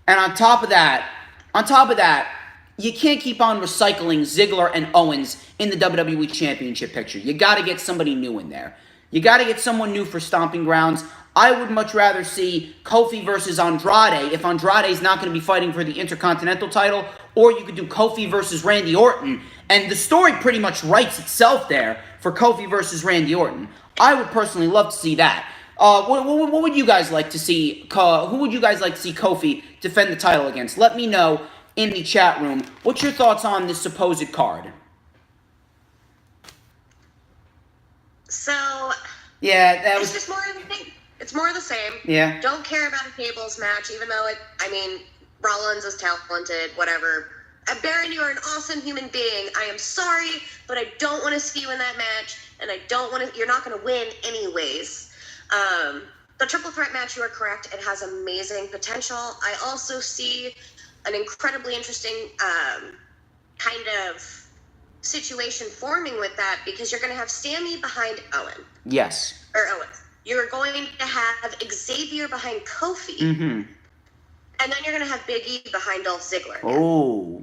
And on top of that, you can't keep on recycling Ziggler and Owens in the WWE Championship picture. You got to get somebody new in there. You got to get someone new for Stomping Grounds. I would much rather see Kofi versus Andrade if Andrade's not going to be fighting for the Intercontinental title, or you could do Kofi versus Randy Orton, and the story pretty much writes itself there for Kofi versus Randy Orton. I would personally love to see that. What would you guys like to see? Who would you guys like to see Kofi defend the title against? Let me know in the chat room. What's your thoughts on this supposed card? So, yeah, that was... It's just more of the thing. It's more of the same. Yeah. Don't care about a tables match, even though Rollins is talented, whatever. Baron, you are an awesome human being. I am sorry, but I don't want to see you in that match, and you're not going to win anyways. The triple threat match, you are correct. It has amazing potential. I also see an incredibly interesting kind of situation forming with that, because you're going to have Sammy behind Owen. Yes. Or Owens. You're going to have Xavier behind Kofi. Mm-hmm. And then you're going to have Big E behind Dolph Ziggler. Oh.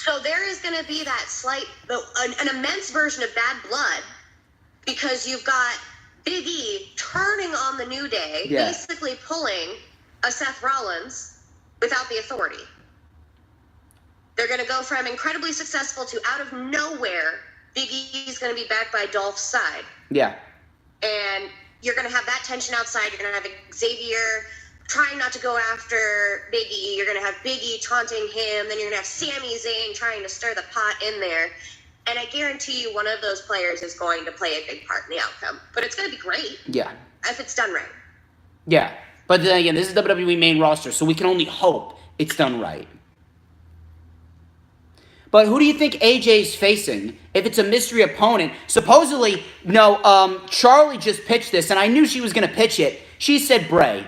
So there is going to be that slight, an immense version of Bad Blood, because you've got Big E turning on the New Day, basically pulling a Seth Rollins without the authority. They're going to go from incredibly successful to out of nowhere, Big E is going to be backed by Dolph's side. Yeah. And you're going to have that tension outside. You're going to have Xavier trying not to go after Big E. You're going to have Big E taunting him. Then you're going to have Sami Zayn trying to stir the pot in there. And I guarantee you one of those players is going to play a big part in the outcome. But it's going to be great. Yeah. If it's done right. Yeah. But then again, this is WWE main roster, so we can only hope it's done right. But who do you think AJ's facing? If it's a mystery opponent, supposedly, no, Charlie just pitched this, and I knew she was going to pitch it. She said Bray.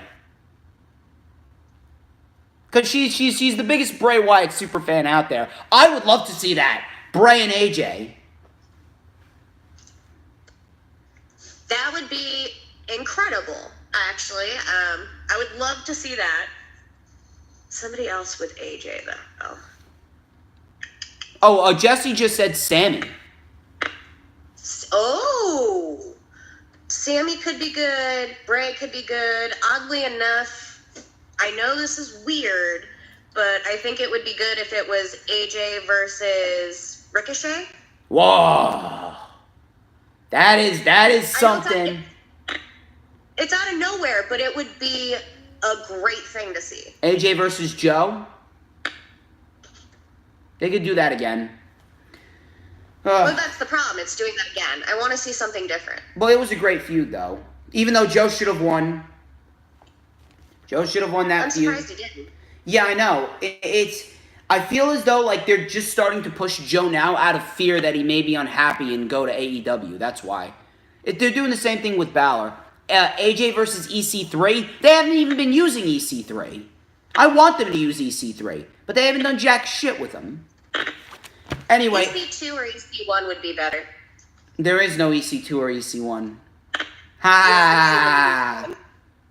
Because she's the biggest Bray Wyatt superfan out there. I would love to see that. Bray and AJ. That would be incredible, actually. I would love to see that. Somebody else with AJ, though. Oh, Jesse just said Sammy. Oh! Sammy could be good. Bray could be good. Oddly enough, I know this is weird, but I think it would be good if it was AJ versus Ricochet. Whoa. That is something. It's out of nowhere, but it would be a great thing to see. AJ versus Joe. They could do that again. But that's the problem. It's doing that again. I want to see something different. Well, it was a great feud, though. Even though Joe should have won. Joe should have won that feud. I'm surprised he didn't. Yeah, I know. I feel as though like they're just starting to push Joe now out of fear that he may be unhappy and go to AEW. That's why. They're doing the same thing with Balor. AJ versus EC3. They haven't even been using EC3. I want them to use EC3, but they haven't done jack shit with them. Anyway. EC2 or EC1 would be better. There is no EC2 or EC1. Ha!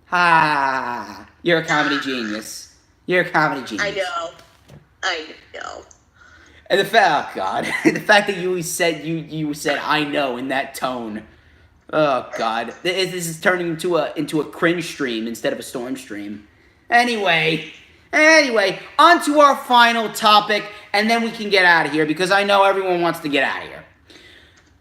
Ha! You're a comedy genius. You're a comedy genius. I know. And the fact, oh God, the fact that you said I know in that tone. Oh God, this is turning into a cringe stream instead of a storm stream. Anyway, on to our final topic, and then we can get out of here because I know everyone wants to get out of here.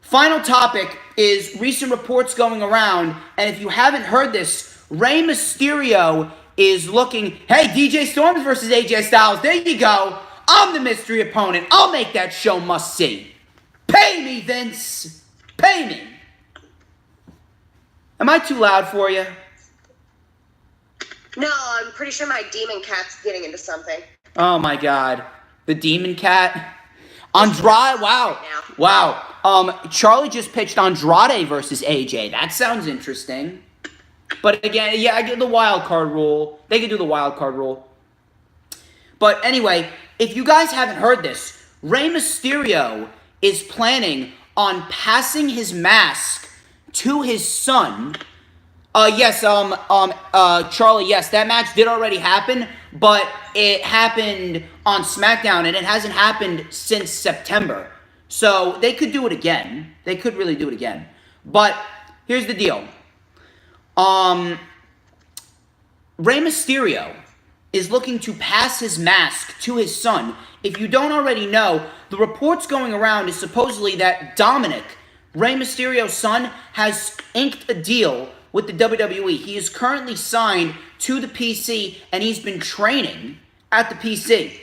Final topic is recent reports going around, and if you haven't heard this, Rey Mysterio is looking, hey, DJ Storms versus AJ Styles, there you go. I'm the mystery opponent. I'll make that show must-see. Pay me, Vince. Pay me. Am I too loud for you? No, I'm pretty sure my demon cat's getting into something. Oh my God. The demon cat? Andrade, wow. Charlie just pitched Andrade versus AJ. That sounds interesting. But again, yeah, I get the wild card rule. They could do the wild card rule. But anyway, if you guys haven't heard this, Rey Mysterio is planning on passing his mask to his son. Charlie, yes, that match did already happen, but it happened on SmackDown, and it hasn't happened since September. So they could do it again. They could really do it again. But here's the deal. Rey Mysterio is looking to pass his mask to his son. If you don't already know, the reports going around is supposedly that Dominic, Rey Mysterio's son, has inked a deal with the WWE. He is currently signed to the PC, and he's been training at the PC.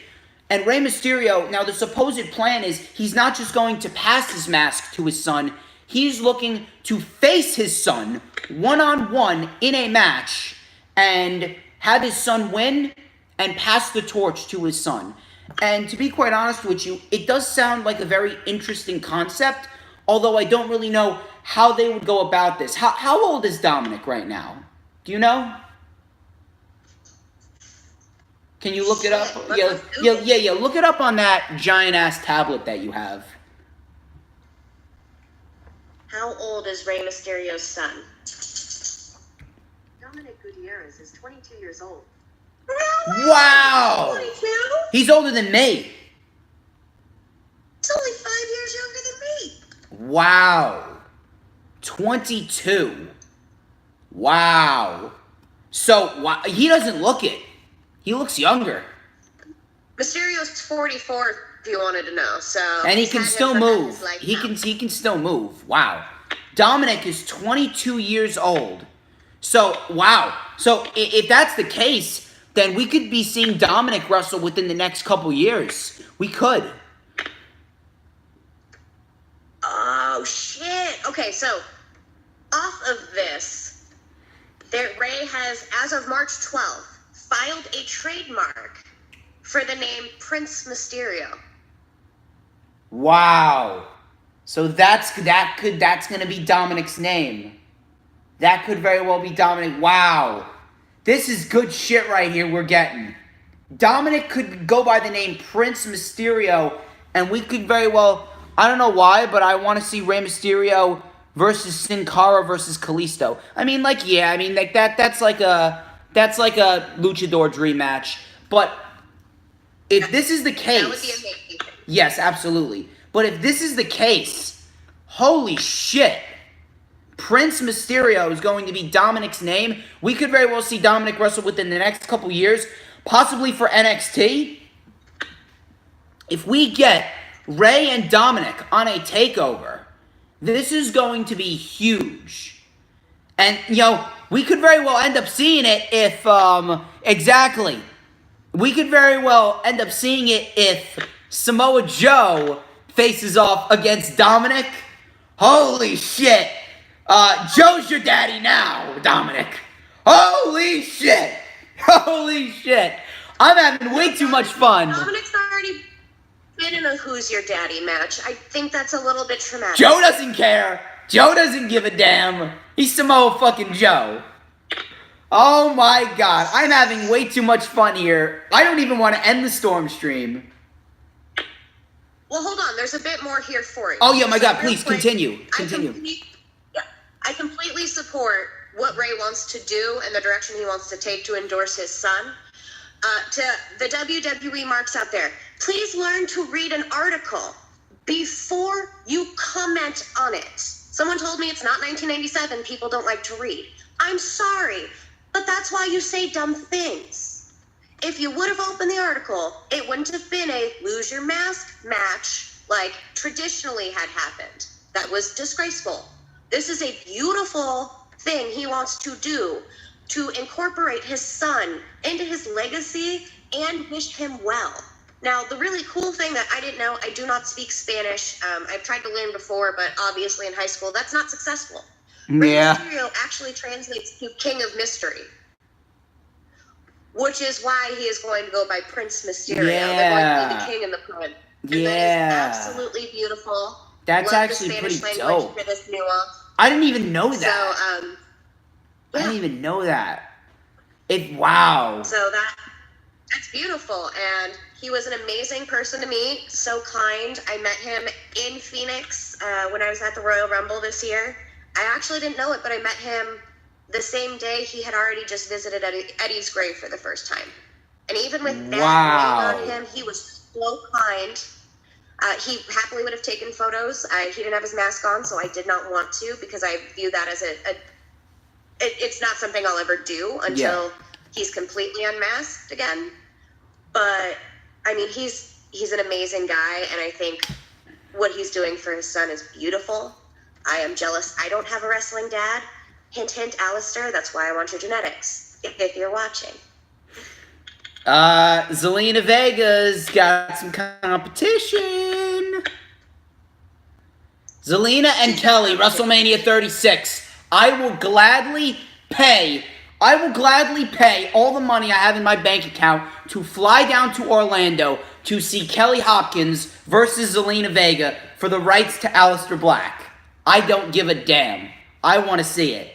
And Rey Mysterio, now the supposed plan is he's not just going to pass his mask to his son, he's looking to face his son one-on-one in a match and have his son win and pass the torch to his son. And to be quite honest with you, it does sound like a very interesting concept, although I don't really know how they would go about this. How old is Dominic right now? Do you know? Can you look it up? Yeah. Look it up on that giant-ass tablet that you have. How old is Rey Mysterio's son? Dominic Gutierrez is 22 years old. Really? Wow! 22? He's older than me. Wow. 22. Wow. So, he doesn't look it. He looks younger. Mysterio's 44, if you wanted to know. So And he he's can had him still for half move. his life He now. can still move. Wow. Dominic is 22 years old. So, wow. So, if that's the case, then we could be seeing Dominic wrestle within the next couple years. We could. Oh, shit. Okay, so off of this, Ray has, as of March 12th, filed a trademark for the name Prince Mysterio. Wow. So that's gonna be Dominic's name. That could very well be Dominic. Wow. This is good shit right here we're getting. Dominic could go by the name Prince Mysterio, and we could very well, I don't know why, but I want to see Rey Mysterio versus Sin Cara versus Kalisto. I mean, like that's like a luchador dream match. But if this is the case, That would be amazing. yes, absolutely. But if this is the case, holy shit. Prince Mysterio is going to be Dominic's name. We could very well see Dominic wrestle within the next couple years, possibly for NXT. If we get Ray and Dominic on a takeover, this is going to be huge. And, we could very well end up seeing it if, exactly. We could very well end up seeing it if Samoa Joe faces off against Dominic. Holy shit. Joe's your daddy now, Dominic. Holy shit. Holy shit. I'm having way too much fun. Dominic's already been in a Who's Your Daddy match. I think that's a little bit traumatic. Joe doesn't care. Joe doesn't give a damn. He's Samoa fucking Joe. Oh my god. I'm having way too much fun here. I don't even want to end the Storm stream. Well, hold on. There's a bit more here for you. Oh yeah, my So god, real please quick, continue. I Continue. completely support what Ray wants to do and the direction he wants to take to endorse his son. To the WWE marks out there, please learn to read an article before you comment on it. Someone told me it's not 1997, people don't like to read. I'm sorry, but that's why you say dumb things. If you would have opened the article, it wouldn't have been a lose your mask match like traditionally had happened. That was disgraceful. This is a beautiful thing he wants to do to incorporate his son into his legacy and wish him well. Now, the really cool thing that I didn't know, I do not speak Spanish. I've tried to learn before, but obviously in high school, that's not successful. Rey Mysterio actually translates to King of Mystery, which is why he is going to go by Prince Mysterio. They're going to be the king and the prince. And that is absolutely beautiful. That's Love actually the Spanish pretty language dope. for this nuance. I didn't even know that. So, I didn't even know that. Wow. So that's beautiful. And he was an amazing person to meet, so kind. I met him in Phoenix when I was at the Royal Rumble this year. I actually didn't know it, but I met him the same day he had already just visited Eddie's grave for the first time. And even with that weight on him, he was so kind. He happily would have taken photos. He didn't have his mask on, so I did not want to because I view that as it's not something I'll ever do until he's completely unmasked again. But I mean, he's an amazing guy, and I think what he's doing for his son is beautiful. I am jealous. I don't have a wrestling dad. Hint, hint, Alistair. That's why I want your genetics. If you're watching. Zelina Vega's got some competition. Zelina and Kelly, WrestleMania 36. I will gladly pay all the money I have in my bank account to fly down to Orlando to see Kelly Hopkins versus Zelina Vega for the rights to Aleister Black. I don't give a damn. I want to see it.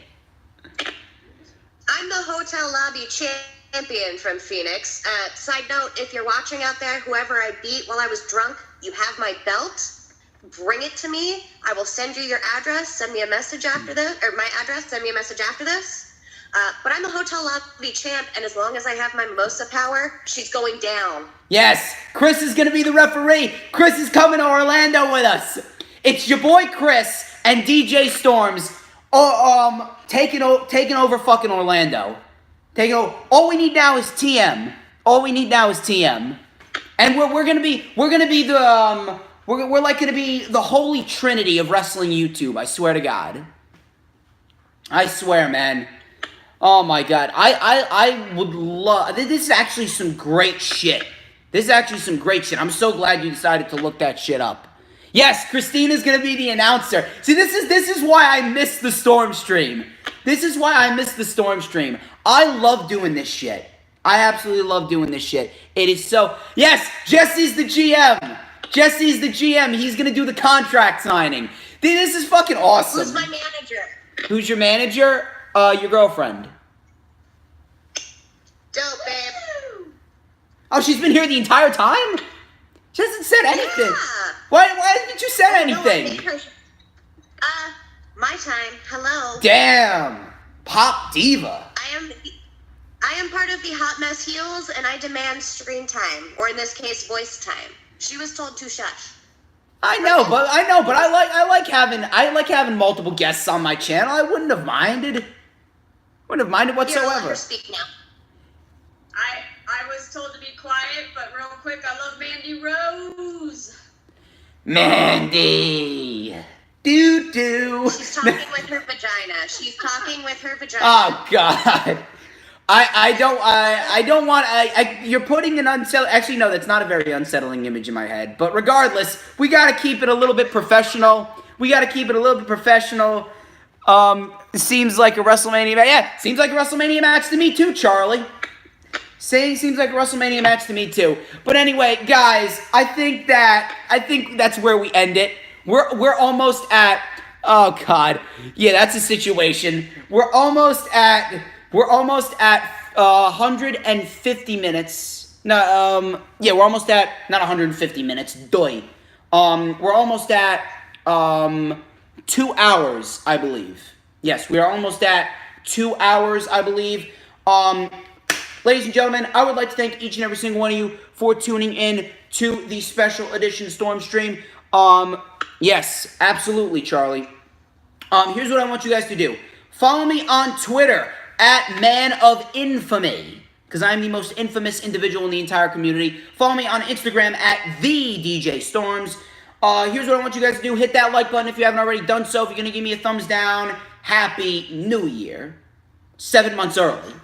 I'm the hotel lobby champion from Phoenix. Side note, if you're watching out there, whoever I beat while I was drunk, you have my belt. Bring it to me. I will send you your address. Send me a message after this, or my address. Send me a message after this. But I'm the hotel lobby champ, and as long as I have my mimosa power, she's going down. Yes, Chris is going to be the referee. Chris is coming to Orlando with us. It's your boy Chris and DJ Storms, taking over fucking Orlando. All we need now is TM. And we're gonna be the we're like gonna be the holy trinity of wrestling YouTube. I swear to God. I swear, man. Oh my God. I would love. This is actually some great shit. I'm so glad you decided to look that shit up. Yes, Christina's gonna be the announcer. See, this is why I miss the StormsStream. I love doing this shit. I absolutely love doing this shit. It is so... Yes, Jesse's the GM. He's gonna do the contract signing. This is fucking awesome. Who's my manager? Who's your manager? Your girlfriend. Dope, babe. Oh, she's been here the entire time? She hasn't said anything. Yeah. Why haven't you said anything? My time. Hello. Damn. Pop diva. I am part of the Hot Mess Heels, and I demand screen time, or in this case, voice time. She was told to shush. I know, but I like having multiple guests on my channel. I wouldn't have minded. Whatsoever. Here, let her speak now. I was told to be quiet, but real quick, I love Mandy Rose. Mandy. Doo-doo. She's talking with her vagina. Oh God. I don't want. You're putting an unsettling. Actually, no, that's not a very unsettling image in my head. But regardless, we gotta keep it a little bit professional. Seems like a WrestleMania match. Yeah, seems like a WrestleMania match to me too, Charlie. Seems like a WrestleMania match to me too. But anyway, guys, I think that's where we end it. We're almost at. Oh God, yeah, that's a situation. We're almost at 150 minutes. No, yeah, we're almost at not 150 minutes. Doy. We're almost at 2 hours, I believe. Yes, we are almost at 2 hours, I believe. Ladies and gentlemen, I would like to thank each and every single one of you for tuning in to the special edition StormsStream. Yes, absolutely, Charlie. Here's what I want you guys to do. Follow me on Twitter at Man of Infamy, because I'm the most infamous individual in the entire community. Follow me on Instagram at the DJ Storms. Here's what I want you guys to do. Hit that like button if you haven't already done so. If you're going to give me a thumbs down, Happy New Year. 7 months early.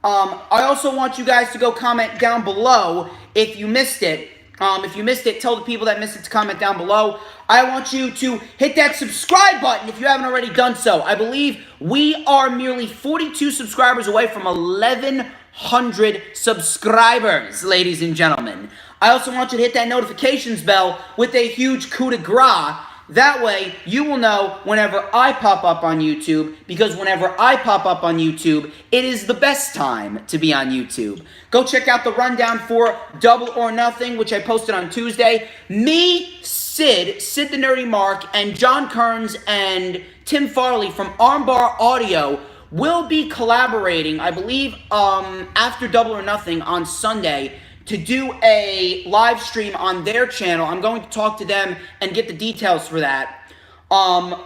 I also want you guys to go comment down below if you missed it. If you missed it, tell the people that missed it to comment down below. I want you to hit that subscribe button if you haven't already done so. I believe we are merely 42 subscribers away from 1,100 subscribers, ladies and gentlemen. I also want you to hit that notifications bell with a huge coup de grace. That way, you will know whenever I pop up on YouTube, because whenever I pop up on YouTube, it is the best time to be on YouTube. Go check out the rundown for Double or Nothing, which I posted on Tuesday. Me, Sid the Nerdy Mark, and John Kearns and Tim Farley from Armbar Audio will be collaborating, I believe, after Double or Nothing on Sunday, to do a live stream on their channel. I'm going to talk to them and get the details for that. On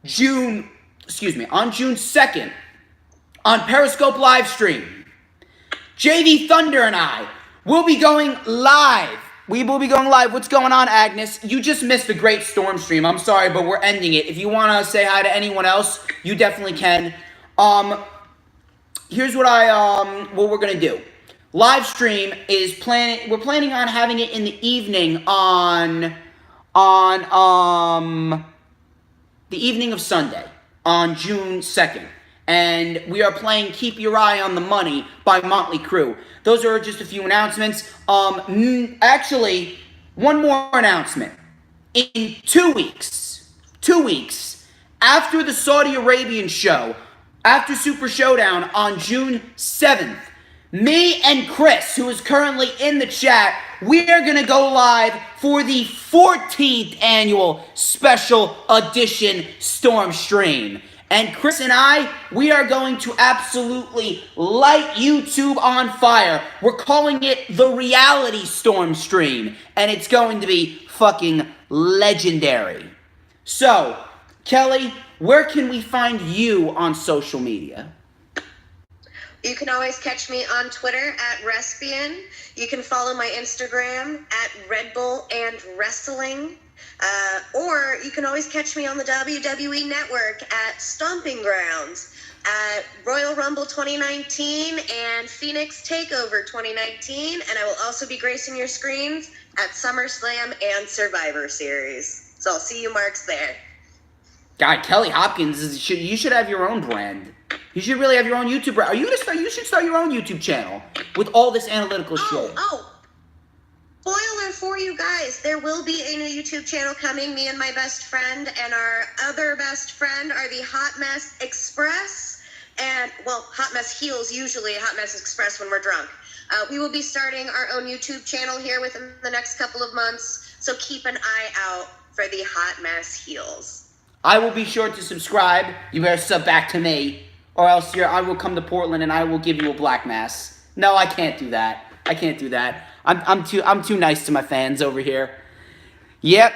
June 2nd, on Periscope live stream, JV Thunder and I will be going live. We will be going live. What's going on, Agnes? You just missed a great StormsStream. I'm sorry, but we're ending it. If you want to say hi to anyone else, you definitely can. Here's what we're gonna do. Live stream is we're planning on having it in the evening on the evening of Sunday, on June 2nd. And we are playing Keep Your Eye on the Money by Motley Crue. Those are just a few announcements. Actually, one more announcement. In 2 weeks, after the Saudi Arabian show, after Super Showdown on June 7th, me and Chris, who is currently in the chat, we are going to go live for the 14th annual special edition StormsStream. And Chris and I, we are going to absolutely light YouTube on fire. We're calling it the reality StormsStream. And it's going to be fucking legendary. So, Kelly, where can we find you on social media? You can always catch me on Twitter at Respian. You can follow my Instagram at Red Bull and Wrestling. Or you can always catch me on the WWE Network at Stomping Grounds, at Royal Rumble 2019 and Phoenix Takeover 2019. And I will also be gracing your screens at SummerSlam and Survivor Series. So I'll see you marks there. God, Kelly Hopkins, you should have your own brand. You should really have your own YouTube brand. Are you gonna start? You should start your own YouTube channel with all this analytical shit. Spoiler for you guys, there will be a new YouTube channel coming. Me and my best friend and our other best friend are the Hot Mess Express. And, well, Hot Mess Heels usually, Hot Mess Express when we're drunk. We will be starting our own YouTube channel here within the next couple of months. So keep an eye out for the Hot Mess Heels. I will be sure to subscribe. You better sub back to me, or else I will come to Portland and I will give you a black mass. No, I can't do that. I can't do that. I'm too nice to my fans over here. Yep.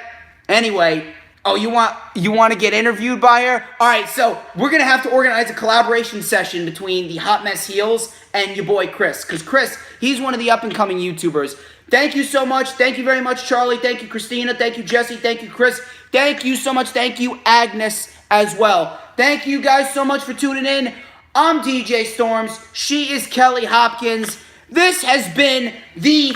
Anyway, oh, you want to get interviewed by her? All right, so we're gonna have to organize a collaboration session between the Hot Mess Heels and your boy Chris, because Chris, he's one of the up and coming YouTubers. Thank you so much. Thank you very much, Charlie. Thank you, Christina. Thank you, Jesse. Thank you, Chris. Thank you so much. Thank you, Agnes, as well. Thank you guys so much for tuning in. I'm DJ Storms. She is Kelly Hopkins. This has been the